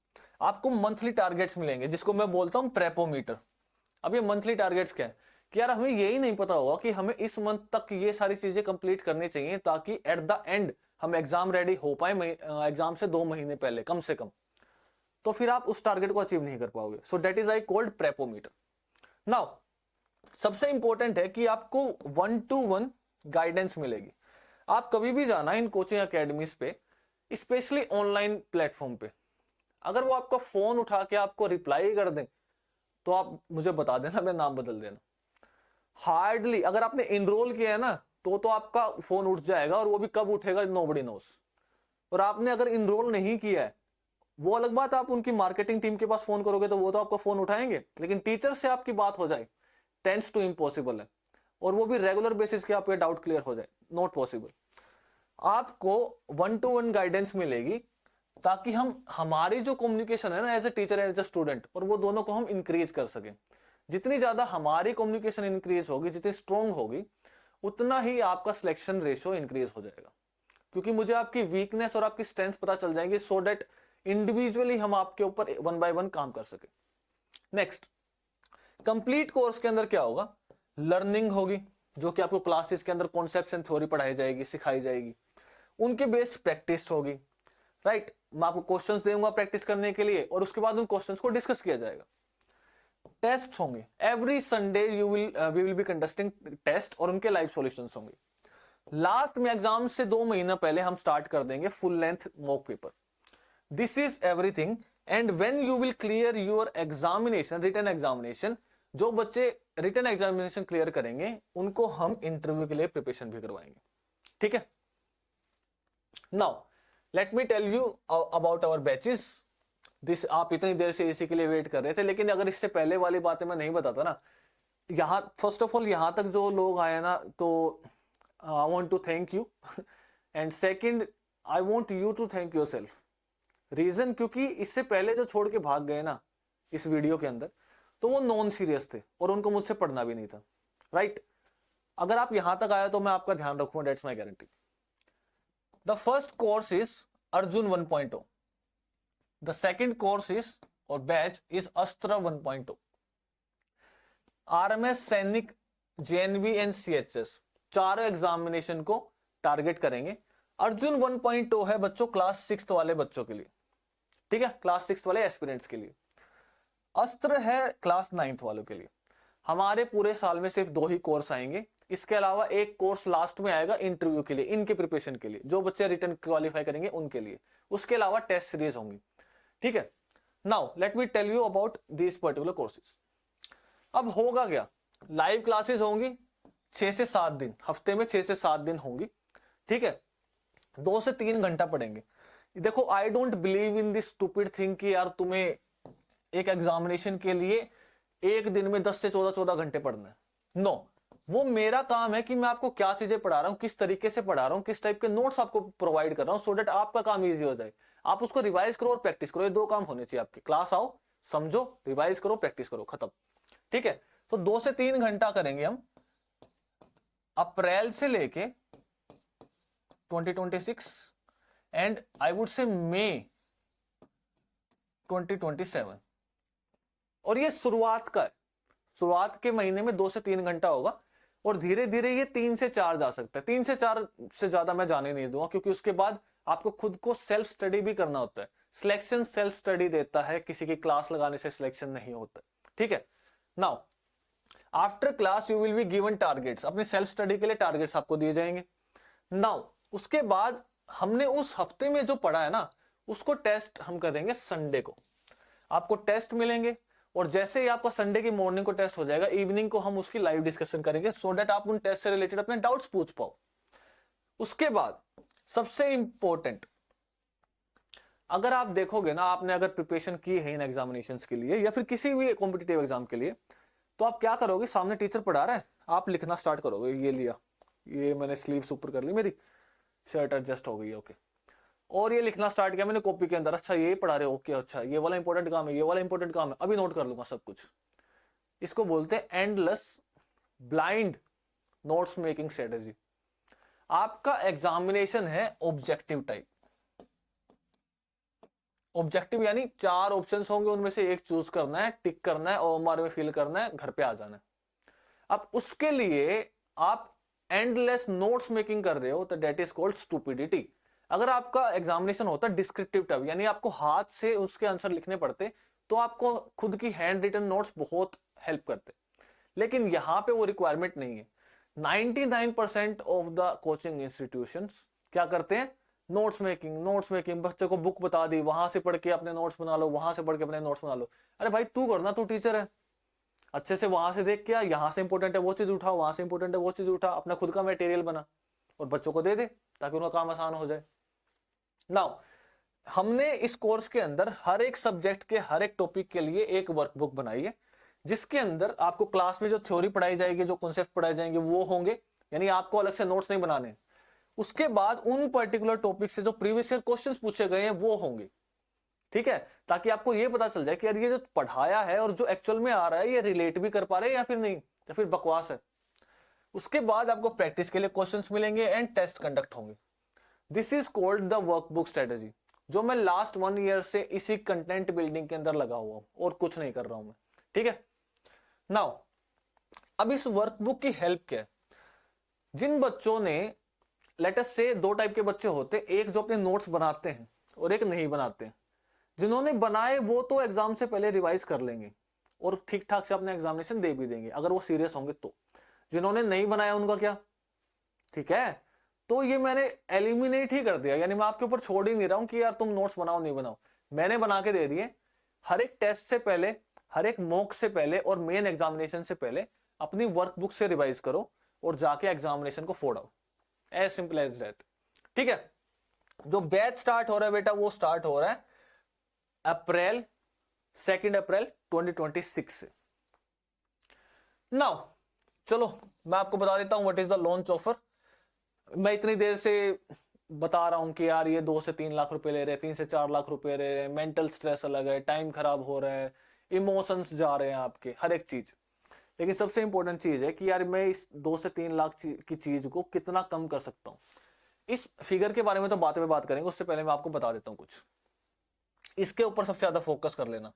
आपको monthly targets मिलेंगे जिसको मैं बोलता हूं प्रेपोमीटर। अब ये मंथली टारगेट्स क्या है कि यार हमें यही नहीं पता होगा कि हमें इस मंथ तक ये सारी चीजें कंप्लीट करनी चाहिए ताकि एट द एंड हम एग्जाम रेडी हो पाए एग्जाम से 2 महीने पहले कम से कम, तो फिर आप उस टारगेट को अचीव नहीं कर पाओगे। So that is I called prepometer. Now सबसे इंपॉर्टेंट है कि आपको 1-to-1 गाइडेंस मिलेगी। आप कभी भी जाना इन कोचिंग एकेडमीज पे, स्पेशली ऑनलाइन प्लेटफॉर्म पे, अगर वो आपका फोन उठा के आपको रिप्लाई कर दें तो आप मुझे बता देना, मैं नाम बदल देना। हार्डली, अगर आपने इनरोल किया है ना तो आपका फोन उठ जाएगा, और वो भी कब उठेगा नोबडी नोस। और आपने अगर इनरोल नहीं किया है, वो अलग बात, आप उनकी मार्केटिंग टीम के पास फोन करोगे तो वो तो आपका फोन उठाएंगे, लेकिन टीचर से आपकी बात हो जाए टेंड्स टू इम्पॉसिबल है, और वो भी रेगुलर बेसिस के आपके डाउट क्लियर हो जाए, नॉट पॉसिबल। आपको 1-to-1 गाइडेंस मिलेगी ताकि हम हमारी जो कम्युनिकेशन है ना as a teacher as a student, और वो दोनों को हम इंक्रीज कर सकें। जितनी ज्यादा हमारी कम्युनिकेशन इंक्रीज होगी, जितनी स्ट्रोंग होगी, उतना ही आपका सिलेक्शन रेशियो इंक्रीज हो जाएगा, क्योंकि मुझे आपकी वीकनेस और आपकी स्ट्रेंथ पता चल जाएंगी, सो दैट इंडिविजुअली हम आपके ऊपर 1 by 1 काम कर सके। नेक्स्ट, कंप्लीट कोर्स के अंदर क्या होगा, लर्निंग होगी, जो कि आपको क्लासेस के अंदर कॉन्सेप्ट्स एंड थ्योरी पढ़ाई जाएगी, सिखाई जाएगी, उनके बेस्ड प्रैक्टिस होगी, राइट। मैं आपको क्वेश्चंस दूंगा प्रैक्टिस करने के लिए, और उसके बाद उन क्वेश्चंस को डिस्कस किया जाएगा। टेस्ट होंगे, every Sunday we will be conducting test, और उनके लाइव सॉल्यूशंस होंगे। लास्ट में एग्जाम से 2 महीना पहले हम स्टार्ट कर देंगे full length mock paper. This is everything, and when you will clear your examination, written examination, जो बच्चे रिटन एग्जामिनेशन क्लियर करेंगे उनको हम इंटरव्यू के लिए प्रिपरेशन भी करवाएंगे, ठीक है। Now let me tell you about our batches. This आप इतनी देर से इसी के लिए वेट कर रहे थे, लेकिन अगर इससे पहले वाली बातें मैं नहीं बताता ना, यहाँ फर्स्ट ऑफ ऑल यहाँ तक जो लोग आए ना, तो I want to thank you and second I want you to thank yourself. Reason क्योंकि इससे पहले जो छोड़ के भाग गए ना इस वीडियो के अंदर, तो वो नॉन सीरियस थे और उनको मुझसे पढ़ना भी नहीं था, राइट। अगर आप यहां तक आए तो मैं आपका ध्यान रखूंगा, that's my guarantee. The first course is Arjun 1.0, the second course is our batch is Astra 1.0, RMS, Sainik, JNV and CHS चारों एग्जामिनेशन को टारगेट करेंगे। अर्जुन 1.0 है बच्चों क्लास 6 वाले बच्चों के लिए, ठीक है, क्लास 6 वाले एस्पिरेंट्स के लिए। अस्त्र है क्लास 9 वालों के लिए। हमारे पूरे साल में सिर्फ 2 ही कोर्स आएंगे, इसके अलावा एक कोर्स लास्ट में आएगा इंटरव्यू के लिए, इनके प्रिपरेशन के लिए, जो बच्चे रिटर्न क्वालिफाई करेंगे उनके लिए। उसके अलावा टेस्ट सीरीज होंगी, ठीक है। Now let me tell you about this particular courses. अब होगा क्या, लाइव क्लासेस होंगी 6 से 7 दिन, हफ्ते में 6 से 7 दिन होंगी, ठीक है। 2 से 3 घंटा पढ़ेंगे। देखो आई don't believe in this stupid thing कि यार तुम्हें एक एग्जामिनेशन के लिए एक दिन में 10 से 14 घंटे पढ़ना है। नो, वो मेरा काम है कि मैं आपको क्या चीजें पढ़ा रहा हूं, किस तरीके से पढ़ा रहा हूं, किस टाइप के नोट्स आपको प्रोवाइड कर रहा हूं, सो दैट आपका काम इजी हो जाए। आप उसको रिवाइज करो और प्रैक्टिस करो, ये 2 काम होने चाहिए आपके। क्लास आओ, समझो, रिवाइज करो, प्रैक्टिस करो, खत्म, ठीक है। तो 2 से 3 घंटा करेंगे हम अप्रैल से लेके 2026 एंड आई वुड से मई 2027। और ये शुरुआत का है, शुरुआत के महीने में 2 से 3 घंटा होगा और धीरे धीरे ये 3 से 4 जा सकता है। 3 से 4 से ज्यादा मैं जाने नहीं दूंगा, क्योंकि उसके बाद आपको खुद को सेल्फ स्टडी भी करना होता है। सिलेक्शन सेल्फ स्टडी देता है, किसी की क्लास लगाने से सिलेक्शन नहीं होता, ठीक है। Now after class you will be given targets, अपने सेल्फ स्टडी के लिए टारगेट्स आपको दिए जाएंगे। नाउ उसके बाद हमने उस हफ्ते में जो पढ़ा है ना, उसको टेस्ट हम करेंगे संडे को। आपको टेस्ट मिलेंगे और जैसे ही आपका संडे की मॉर्निंग को टेस्ट हो जाएगा, इवनिंग को हम उसकी लाइव डिस्कशन करेंगे, सो दैट आप उन टेस्ट से रिलेटेड अपने डाउट्स पूछ पाओ। उसके बाद सबसे इंपॉर्टेंट, अगर आप देखोगे ना, आपने अगर प्रिपरेशन की है इन एग्जामिनेशंस के लिए या फिर किसी भी कॉम्पिटिटिव एग्जाम के लिए, तो आप क्या करोगे, सामने टीचर पढ़ा रहा है, आप लिखना स्टार्ट करोगे। ये लिया, ये मैंने स्लीव्स ऊपर कर ली, मेरी शर्ट एडजस्ट हो गई, ओके। और ये लिखना स्टार्ट किया मैंने कॉपी के अंदर, अच्छा ये पढ़ा रहे हो, ओके, अच्छा ये वाला इंपॉर्टेंट काम है, ये वाला इंपॉर्टेंट काम है, अभी नोट कर लूंगा सब कुछ। इसको बोलते हैं endless blind notes making strategy. आपका एग्जामिनेशन है ऑब्जेक्टिव टाइप। ऑब्जेक्टिव यानी 4 ऑप्शंस होंगे, उनमें से एक चूज करना है, टिक करना है, ओएमआर में फिल करना है, घर पे आ जाना है। अब उसके लिए आप एंडलेस नोट्स मेकिंग कर रहे हो, तो दैट इज कॉल्ड स्टूपिडिटी। अगर आपका एग्जामिनेशन होता है डिस्क्रिप्टिव टाइप, यानी आपको हाथ से उसके आंसर लिखने पड़ते, तो आपको खुद की हैंड रिटन नोट्स बहुत हेल्प करते। लेकिन यहां पे वो रिक्वायरमेंट नहीं है। 99% ऑफ द कोचिंग इंस्टीट्यूशंस क्या करते हैं, नोट्स मेकिंग, नोट्स मेकिंग। बच्चे को बुक बता दी, वहां से पढ़ के अपने नोट्स बना लो, वहां से पढ़ के अपने नोट्स बना लो। अरे भाई तू करना, तू टीचर है, अच्छे से वहां से देख के, यहाँ से इंपॉर्टेंट है वो चीज उठा, वहां से इंपॉर्टेंट है वो चीज उठा, अपना खुद का मटेरियल बना और बच्चों को दे दे, ताकि उनका काम आसान हो जाए। नाउ हमने इस कोर्स के अंदर हर एक सब्जेक्ट के हर एक टॉपिक के लिए एक वर्कबुक बनाई है, जिसके अंदर आपको क्लास में जो थ्योरी पढ़ाई जाएगी, जो कॉन्सेप्ट पढ़ाए जाएंगे वो होंगे, यानी आपको अलग से नोट्स नहीं बनाने। उसके बाद उन पर्टिकुलर टॉपिक से जो प्रीवियस ईयर क्वेश्चंस पूछे गए हैं वो होंगे, ठीक है, ताकि आपको ये पता चल जाए कि यार ये जो पढ़ाया है और जो एक्चुअल में आ रहा है, ये रिलेट भी कर पा रहे हैं या फिर नहीं, या फिर बकवास है। उसके बाद आपको प्रैक्टिस के लिए क्वेश्चंस मिलेंगे एंड टेस्ट कंडक्ट होंगे। This is called the workbook strategy, जो मैं लास्ट 1 ईयर से इसी कंटेंट बिल्डिंग के अंदर लगा हुआ हूं और कुछ नहीं कर रहा हूं मैं, ठीक है। नाउ अब इस वर्कबुक की हेल्प क्या है, जिन बच्चों ने, लेटस से 2 टाइप के बच्चे होते, एक जो अपने नोट्स बनाते हैं और एक नहीं बनाते हैं। जिन्होंने बनाए वो तो एग्जाम से पहले रिवाइज कर लेंगे और ठीक ठाक से अपने एग्जामिनेशन दे भी देंगे, अगर वो सीरियस होंगे तो। जिन्होंने नहीं बनाया उनका क्या, ठीक है, तो ये मैंने एलिमिनेट ही कर दिया, यानी मैं आपके ऊपर छोड़ ही नहीं रहा हूं कि यार तुम नोट्स बनाओ नहीं बनाओ, मैंने बना के दे दिए। हर एक टेस्ट से पहले, हर एक मॉक से पहले और मेन एग्जामिनेशन से पहले अपनी वर्कबुक से रिवाइज करो और जाके एग्जामिनेशन को फोड़ो, एज सिंपल एज दैट। ठीक है, जो बैच स्टार्ट हो रहा है बेटा वो स्टार्ट हो रहा है अप्रैल 2 अप्रैल 2026 से। नाउ चलो मैं आपको बता देता हूं what is the launch offer. मैं इतनी देर से बता रहा हूं कि यार ये 2 से 3 लाख रुपए ले रहे हैं, 3 से 4 लाख रुपए ले रहे हैं, मेंटल स्ट्रेस अलग है, टाइम खराब हो रहा है, इमोशंस जा रहे हैं आपके, हर एक चीज। लेकिन सबसे इंपॉर्टेंट चीज है कि यार मैं इस 2 से 3 लाख की चीज को कितना कम कर सकता हूं। इस फिगर के बारे में तो बाद में बात करेंगे, उससे पहले मैं आपको बता देता हूं कुछ। इसके ऊपर सबसे ज्यादा फोकस कर लेना।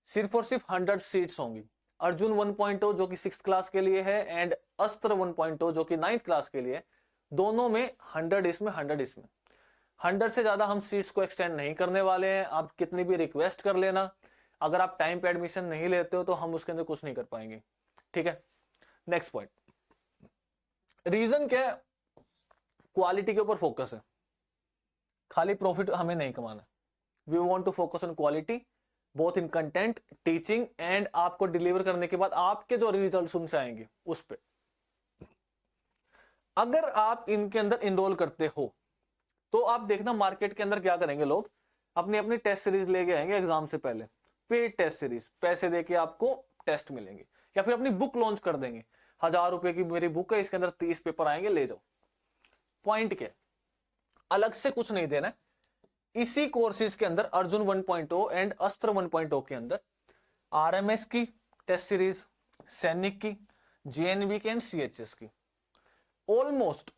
सिर्फ और सिर्फ 100 सीट्स होंगी। अर्जुन 1.0 जो कि 6th क्लास के लिए है एंड अस्त्र 1.0 जो कि 9th क्लास के लिए, दोनों में 100 इसमें 100 इसमें। 100 से ज्यादा हम सीट्स को एक्सटेंड नहीं करने वाले हैं। आप कितनी भी रिक्वेस्ट कर लेना, अगर आप टाइम पे एडमिशन नहीं लेते हो तो हम उसके अंदर कुछ नहीं कर पाएंगे। ठीक है, नेक्स्ट पॉइंट, रीजन क्या है? क्वालिटी के ऊपर फोकस है, खाली प्रॉफिट हमें नहीं कमाना। We want to focus on quality both in content, teaching and आपको डिलीवर करने के बाद आपके जो रिजल्ट उनसे आएंगे उस पे। अगर आप इनके अंदर इनरोल करते हो तो आप देखना मार्केट के अंदर क्या करेंगे लोग, अपनी अपनी टेस्ट सीरीज लेके आएंगे एग्जाम से पहले, पेड टेस्ट सीरीज, पैसे देके आपको टेस्ट मिलेंगे, या फिर अपनी बुक लॉन्च कर देंगे, 1000 रुपए की मेरी बुक है, इसके अंदर 30 पेपर आएंगे, ले जाओ। पॉइंट क्या, अलग से कुछ नहीं देना है। इसी कोर्सेज के अंदर अर्जुन 1.0 एंड अस्त्र 1.0 के अंदर आरएमएस की टेस्ट सीरीज, सैनिक की, जेएनवी की एंड सीएचएस की, ऑलमोस्ट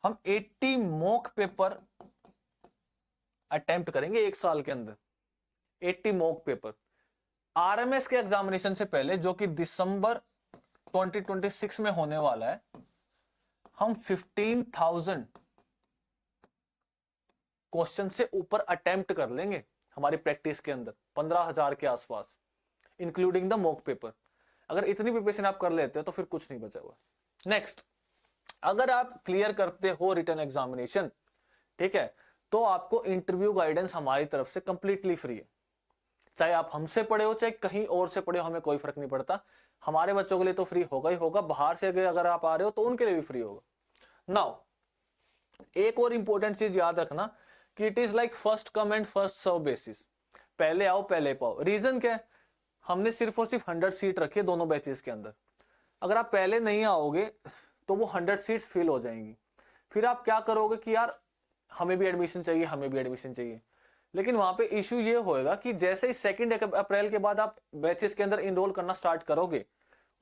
हम 80 मॉक पेपर अटेम्प्ट करेंगे एक साल के अंदर। 80 मॉक पेपर आरएमएस के एग्जामिनेशन से पहले जो कि दिसंबर 2026 में होने वाला है, हम 15,000 क्वेश्चन से ऊपर अटेम्प्ट कर लेंगे हमारी प्रैक्टिस के अंदर, 15,000 के आसपास इंक्लूडिंग द मॉक पेपर। अगर इतनी प्रिपरेशन आप कर लेते हो तो फिर कुछ नहीं बचा हुआ। नेक्स्ट, अगर आप क्लियर करते हो रिटन एग्जामिनेशन, ठीक है, तो आपको इंटरव्यू गाइडेंस हमारी तरफ से कंप्लीटली फ्री है। चाहे आप हमसे पढ़े हो चाहे कहीं और से पढ़े हो, हमें कोई फर्क नहीं पड़ता। हमारे बच्चों के लिए तो फ्री होगा ही होगा, बाहर से अगर आप आ रहे हो तो उनके लिए भी फ्री होगा। नाउ एक और इंपॉर्टेंट चीज याद रखना कि it is like first come and first serve basis, पहले आओ पहले पाओ। रीजन क्या है, हमने सिर्फ और सिर्फ 100 सीट रखी है दोनों बैचेस के अंदर। अगर आप पहले नहीं आओगे तो वो 100 सीट्स फिल हो जाएंगी, फिर आप क्या करोगे कि यार हमें भी एडमिशन चाहिए, हमें भी एडमिशन चाहिए। लेकिन वहां पे इशू ये होएगा कि जैसे ही 2 अप्रैल के बाद आप बैचेस के अंदर इनरोल करना स्टार्ट करोगे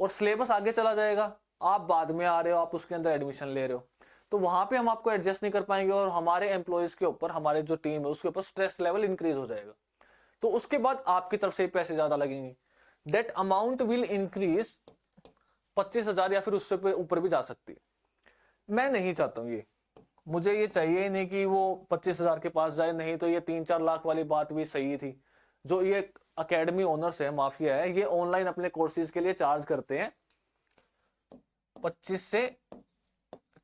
और सिलेबस आगे चला जाएगा, आप बाद में आ रहे हो, आप उसके अंदर एडमिशन ले रहे हो, तो वहां पे हम आपको एडजस्ट नहीं कर पाएंगे और हमारे एम्प्लॉयज के ऊपर, हमारे जो टीम है उसके ऊपर स्ट्रेस लेवल इंक्रीज हो जाएगा। तो उसके बाद आपकी तरफ से पैसे ज्यादा लगेंगे, दैट अमाउंट विल इंक्रीज 25,000 या फिर उससे ऊपर भी जा सकती है। मैं नहीं चाहता हूं ये, मुझे ये चाहिए ही नहीं कि वो 25,000 के पास जाए। नहीं तो ये 3-4 लाख वाली बात भी सही थी। जो ये एकेडमी ओनर्स है, माफिया है, ये ऑनलाइन अपने कोर्सेज के लिए चार्ज करते हैं 25 से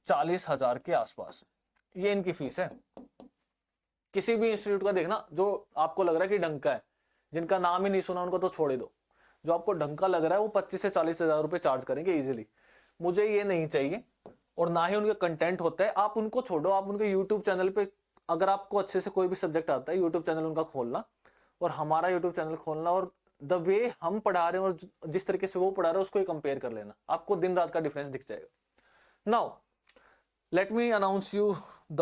40,000 के आसपास, ये इनकी फीस है। किसी भी इंस्टीट्यूट का देखना जो आपको लग रहा है कि ढंग का है, जिनका नाम ही नहीं सुना उनको तो छोड़ दो, जो आपको ढंग का लग रहा है वो 25 से 40,000 रुपए चार्ज करेंगे इजीली। मुझे ये नहीं चाहिए और ना ही उनका कंटेंट होता है। आप उनको छोड़ो, आप उनके यूट्यूब चैनल पे, अगर आपको अच्छे से कोई भी सब्जेक्ट आता है, यूट्यूब चैनल उनका खोलना और हमारा यूट्यूब चैनल खोलना, और द वे हम पढ़ा रहे हैं और जिस तरीके से वो पढ़ा रहे हैं उसको कंपेयर कर लेना, आपको दिन रात का डिफरेंस दिख जाएगा। Now let me announce you the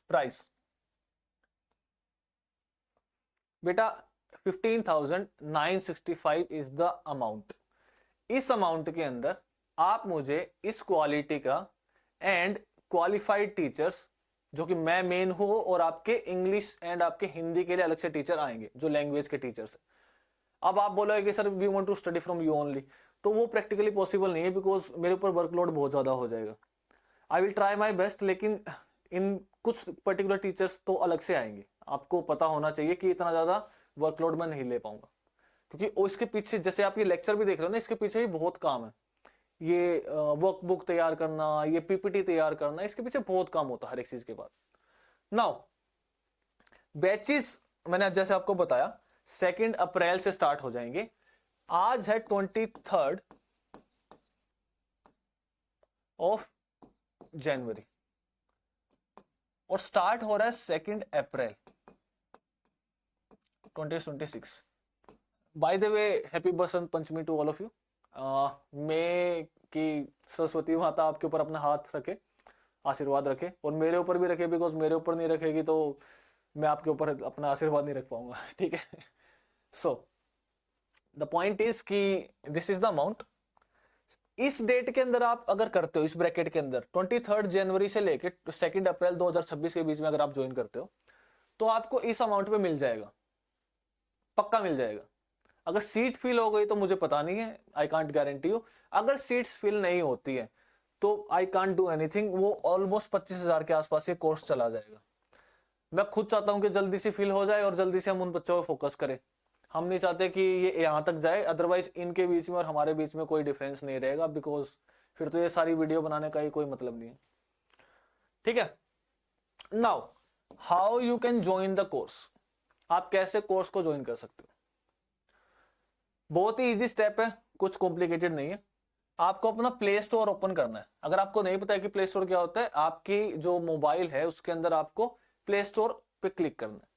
price. बेटा 15,965 इज द अमाउंट। इस अमाउंट के अंदर आप मुझे इस क्वालिटी का एंड क्वालिफाइड टीचर्स, जो कि मैं मेन हूं, और आपके इंग्लिश एंड आपके हिंदी के लिए अलग से टीचर आएंगे जो लैंग्वेज के टीचर्स है। अब आप बोलोगे कि sir we want to study from you only, तो वो प्रैक्टिकली पॉसिबल नहीं है बिकॉज मेरे ऊपर वर्कलोड बहुत ज्यादा हो जाएगा। I will try my best, लेकिन इन कुछ पर्टिकुलर टीचर्स तो अलग से आएंगे। आपको पता होना चाहिए कि इतना ज्यादा वर्कलोड मैं नहीं ले पाऊंगा, क्योंकि इसके पीछे, जैसे आप ये लेक्चर भी देख रहे हो ना, इसके पीछे भी बहुत काम है। ये वर्कबुक तैयार करना, ये पीपीटी तैयार करना, इसके पीछे बहुत काम होता है हर एक चीज के बाद। नाउ बैचेस मैंने जैसे आपको बताया 2 अप्रैल से स्टार्ट हो जाएंगे। आज है 23 ऑफ जनवरी और स्टार्ट हो रहा है 2 April 2026। By the way happy Basant Panchami to all of you. मैं कि सरस्वती माता आपके ऊपर अपना हाथ रखे, आशीर्वाद रखे, और मेरे ऊपर भी रखे, बिकॉज मेरे ऊपर नहीं रखेगी तो मैं आपके ऊपर अपना आशीर्वाद नहीं रख पाऊंगा। ठीक है। सो द पॉइंट इज कि दिस इज द अमाउंट। इस डेट के अंदर आप अगर करते हो, इस ब्रैकेट के अंदर 23 जनवरी से लेके 2 अप्रैल 2026 के बीच में अगर आप ज्वाइन करते हो तो आपको इस अमाउंट पे मिल जाएगा, पक्का मिल जाएगा। अगर सीट फिल हो गई तो मुझे पता नहीं है, आई कांट गारंटी यू। अगर सीट्स फिल नहीं होती है तो आई कांट डू एनीथिंग। वो ऑलमोस्ट 25,000 के आसपास ये कोर्स चला जाएगा। मैं खुद चाहता हूं कि जल्दी से फिल हो जाए और जल्दी से हम उन बच्चों पर फोकस करें। हम नहीं चाहते कि ये यहां तक जाए, अदरवाइज इनके बीच में और हमारे बीच में कोई डिफरेंस नहीं रहेगा, बिकॉज फिर तो ये सारी वीडियो बनाने का ही कोई मतलब नहीं है। ठीक है। Now how you can join the course. आप कैसे कोर्स को ज्वाइन कर सकते हो? बहुत ही इजी स्टेप है, कुछ कॉम्प्लिकेटेड नहीं है। आपको अपना प्ले स्टोर ओपन करना है। अगर आपको नहीं पता है कि प्ले स्टोर क्या होता है, आपकी जो मोबाइल है उसके अंदर आपको प्ले स्टोर पे क्लिक करना है।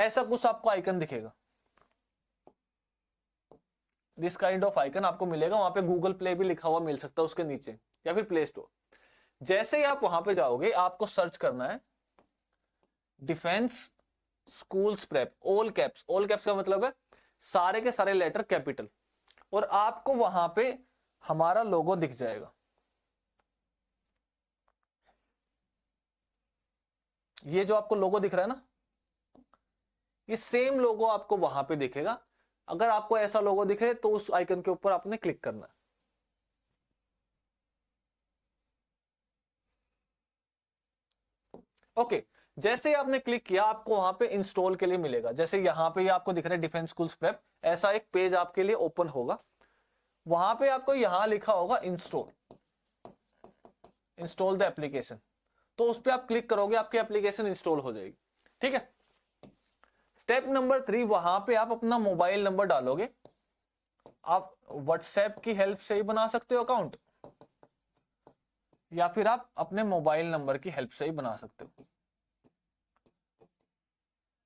ऐसा कुछ आपको आइकन दिखेगा, दिस काइंड ऑफ आइकन आपको मिलेगा। वहां पे गूगल प्ले भी लिखा हुआ मिल सकता है उसके नीचे, या फिर प्ले स्टोर। जैसे ही आप वहां पे जाओगे आपको सर्च करना है defence schools prep, all caps. All caps का मतलब है सारे के सारे लेटर कैपिटल, और आपको वहां पे हमारा लोगो दिख जाएगा। ये जो आपको लोगो दिख रहा है ना, ये सेम लोगो आपको वहां पे दिखेगा। अगर आपको ऐसा लोगो दिखे तो उस आइकन के ऊपर आपने क्लिक करना है। ओके, जैसे ही आपने क्लिक किया आपको वहां पे इंस्टॉल के लिए मिलेगा। जैसे यहां पे आपको दिख रहा है डिफेंस स्कूल्स प्रेप, ऐसा एक पेज आपके लिए ओपन होगा। वहां पे आपको यहां लिखा होगा इंस्टॉल, इंस्टॉल द एप्लीकेशन। तो उस पर आप क्लिक करोगे, आपकी एप्लीकेशन इंस्टॉल हो जाएगी। ठीक है। स्टेप नंबर 3, वहां पे आप अपना मोबाइल नंबर डालोगे। आप व्हाट्सएप की हेल्प से ही बना सकते हो अकाउंट, या फिर आप अपने मोबाइल नंबर की हेल्प से ही बना सकते हो।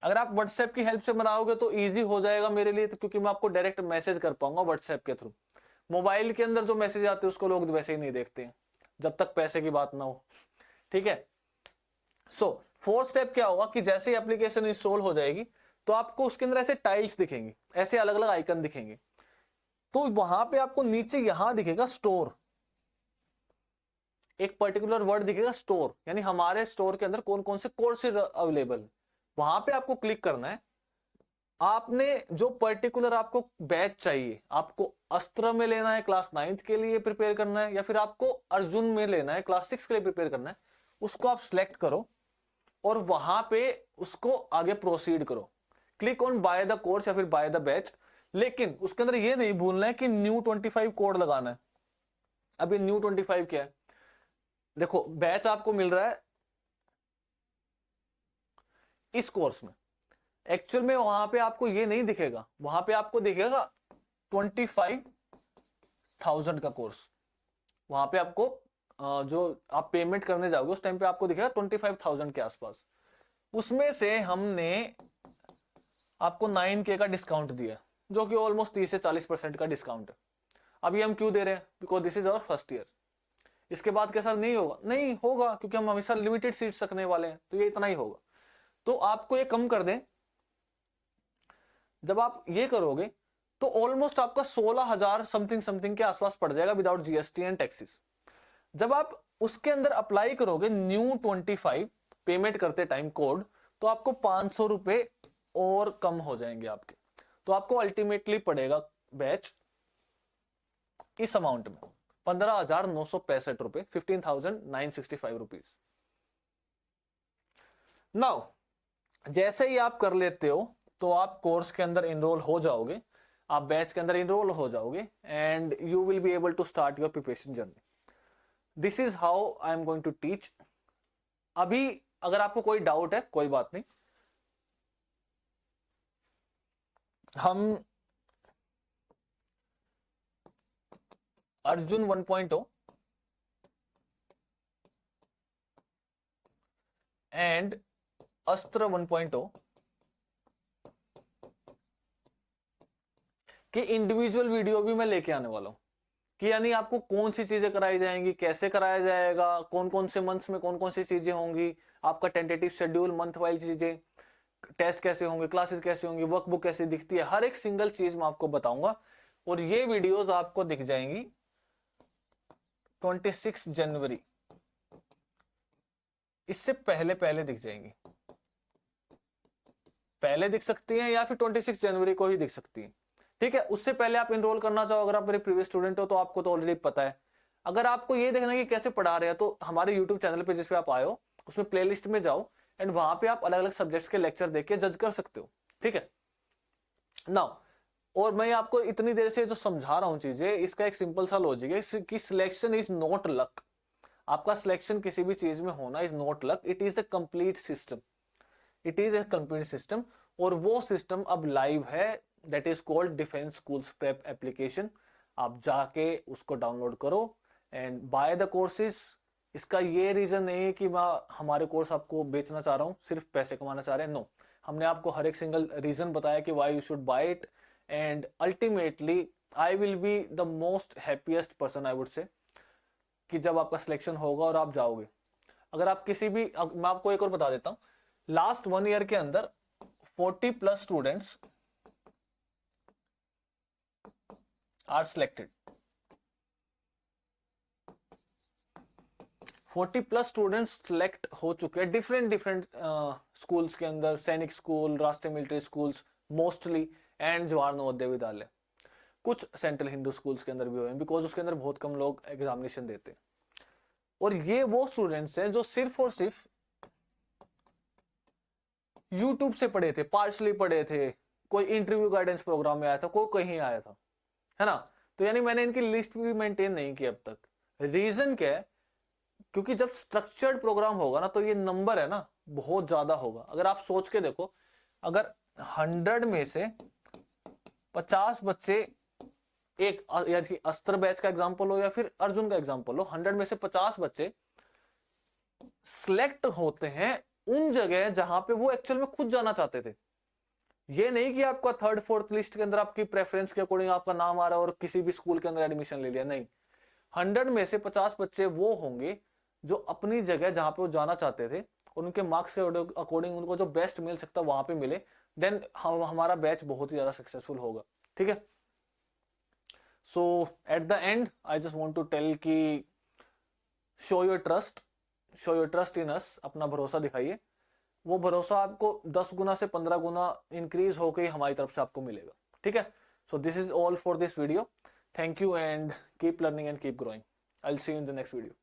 अगर आप व्हाट्सएप की हेल्प से बनाओगे तो इजी हो जाएगा मेरे लिए, तो क्योंकि मैं आपको डायरेक्ट मैसेज कर पाऊंगा व्हाट्सएप के थ्रू। मोबाइल के अंदर जो मैसेज आते हैं उसको लोग वैसे ही नहीं देखते हैं जब तक पैसे की बात ना हो। ठीक है। सो फोर्थ स्टेप क्या होगा कि जैसे ही एप्लीकेशन इंस्टॉल हो जाएगी तो आपको उसके अंदर ऐसे टाइल्स दिखेंगे, ऐसे अलग अलग आइकन दिखेंगे। तो वहां पे आपको नीचे यहां दिखेगा स्टोर, एक पर्टिकुलर वर्ड दिखेगा स्टोर, यानी हमारे स्टोर के अंदर कौन कौन से कोर्सेज अवेलेबल। वहां पे आपको क्लिक करना है। आपने जो पर्टिकुलर आपको बैच चाहिए, आपको अस्त्र में लेना है क्लास 9th के लिए प्रिपेयर करना है, या फिर आपको अर्जुन में लेना है क्लास 6 के लिए प्रिपेयर करना है, उसको आप सिलेक्ट करो और वहां पे उसको आगे प्रोसीड करो। Click on by the course या फिर बाय द बैच। लेकिन उसके अंदर ये नहीं भूलना है कि न्यू 25 कोड लगाना है। अभी न्यू 25 क्या है? देखो, बैच आपको मिल रहा है इस कोर्स में, एक्चुअल में वहां पे आपको ये नहीं दिखेगा। वहां पे आपको दिखेगा 25,000 का कोर्स। वहां पे आपको जो आप पेमेंट करने जाओगे उस टाइम पे आपको दिखेगा 25,000 के आसपास। उसमें से हमने आपको 9K का डिस्काउंट दिया, जो कि ऑलमोस्ट 30 से 40% का डिस्काउंट है। अभी हम क्यों दे रहे हैं? Because this is our first year. इसके बाद के सर नहीं होगा, नहीं होगा, क्योंकि हम हमेशा लिमिटेड सीट्स रखने वाले हैं, तो ये इतना ही होगा। तो आपको ये कम कर दें, जब आप ये करोगे तो ऑलमोस्ट आपका 16,000 समथिंग समथिंग के आसपास पड़ जाएगा विदाउट जीएसटी एंड टैक्सेस। जब आप उसके अंदर अप्लाई करोगे न्यू 25 पेमेंट करते टाइम कोड, तो आपको 500 रुपए और कम हो जाएंगे आपके। तो आपको अल्टीमेटली पड़ेगा बैच इस अमाउंट में 15,965 रुपए, 15,965 रुपीज। नाउ जैसे ही आप कर लेते हो तो आप कोर्स के अंदर इनरोल हो जाओगे, आप बैच के अंदर इनरोल हो जाओगे, and you will be able to start your preparation journey. This is how I am going to teach. अभी अगर आपको कोई डाउट है, कोई बात नहीं, हम अर्जुन 1.0 एंड अस्त्र 1.0 कि इंडिविजुअल वीडियो भी मैं लेके आने वाला हूं कि यानी आपको कौन सी चीजें कराई जाएंगी, कैसे कराया जाएगा, कौन कौन से मंथ्स में कौन कौन सी चीजें होंगी, आपका टेंटेटिव शेड्यूल, मंथ वाइज चीजें, टेस्ट कैसे होंगे, क्लासेस कैसे होंगी, वर्कबुक कैसे दिखती है, हर एक सिंगल चीज मैं आपको बताऊंगा। और ये वीडियोस आपको दिख जाएंगी 26 जनवरी, इससे पहले पहले दिख जाएंगी, पहले दिख सकती हैं या फिर 26 जनवरी को ही दिख सकती है। ठीक है, उससे पहले आप एनरोल करना चाहो, अगर आप मेरे प्रीवियस स्टूडेंट हो तो आपको तो ऑलरेडी पता है। अगर आपको ये देखना है कि कैसे पढ़ा रहे हैं तो हमारे यूट्यूब चैनल पे जिस पे आप आए हो उसमें प्लेलिस्ट में जाओ एंड वहां पे आप अलग अलग सब्जेक्ट्स के लेक्चर देख के जज कर सकते हो। ठीक है नाउ, और मैं आपको इतनी देर से जो समझा रहा हूं चीजें, इसका एक सिंपल सा लॉजिक है कि सिलेक्शन इज नॉट लक। आपका सिलेक्शन किसी भी चीज में होना is not luck, it is a complete system, it is a complete system. और वो सिस्टम अब लाइव है, that is called defence schools prep application. आप जाके उसको डाउनलोड करो एंड बाय द कोर्सेज। इसका ये रीजन नहीं है कि मैं हमारे कोर्स आपको बेचना चाह रहा हूँ, सिर्फ पैसे कमाना चाह रहे हैं, नो। हमने आपको हर एक सिंगल रीजन बताया कि why you should buy it, and ultimately I will be the most happiest person, I would से, कि जब आपका सिलेक्शन होगा और आप जाओगे। अगर आप किसी भी, मैं आपको एक और बता देता हूं, लास्ट 1 ईयर के अंदर 40+ students are selected, 40+ students select हो चुके हैं डिफरेंट डिफरेंट स्कूल्स के अंदर, सैनिक स्कूल, राष्ट्रीय military schools mostly, and Jawahar Navodaya Vidyalaya. कुछ सेंट्रल हिंदू स्कूल्स के अंदर भी हुए हैं, बिकॉज उसके अंदर बहुत कम लोग एग्जामिनेशन देते हैं। और ये वो स्टूडेंट्स हैं जो सिर्फ और सिर्फ यूट्यूब से पढ़े थे, पार्शली पढ़े थे, कोई इंटरव्यू गाइडेंस प्रोग्राम में आया था, कोई कहीं आया था, है ना। तो यानी मैंने इनकी लिस्ट भी मेंटेन नहीं की अब तक। रीजन क्या है? क्योंकि जब स्ट्रक्चर्ड प्रोग्राम होगा ना तो ये नंबर है ना बहुत ज्यादा होगा। अगर आप सोच के देखो, अगर 100 में से 50 बच्चे, एक यानी अस्त्र बैच का एग्जाम्पल हो या फिर अर्जुन का एग्जाम्पल हो, 100 में से 50 बच्चे सिलेक्ट होते हैं उन जगह जहां पे वो एक्चुअल में खुद जाना चाहते थे। ये नहीं कि आपका 3rd 4th लिस्ट के अंदर आपकी प्रेफरेंस के अकॉर्डिंग आपका नाम आ रहा है और किसी भी स्कूल के अंदर एडमिशन ले लिया, नहीं। 100 में से 50 बच्चे वो होंगे जो अपनी जगह जहां पे वो जाना चाहते थे और उनके मार्क्स के अकॉर्डिंग उनको जो बेस्ट मिल सकता वहां पे मिले, देन हमारा बैच बहुत ही ज्यादा सक्सेसफुल होगा। ठीक है, so at the end I just want to tell कि show your trust, show your trust in us, अपना भरोसा दिखाइए। वो भरोसा आपको 10 गुना से 15 गुना इंक्रीज होकर हमारी तरफ से आपको मिलेगा। ठीक है, so this is all for this video. Thank you and keep learning and keep growing. I will see you in the next video.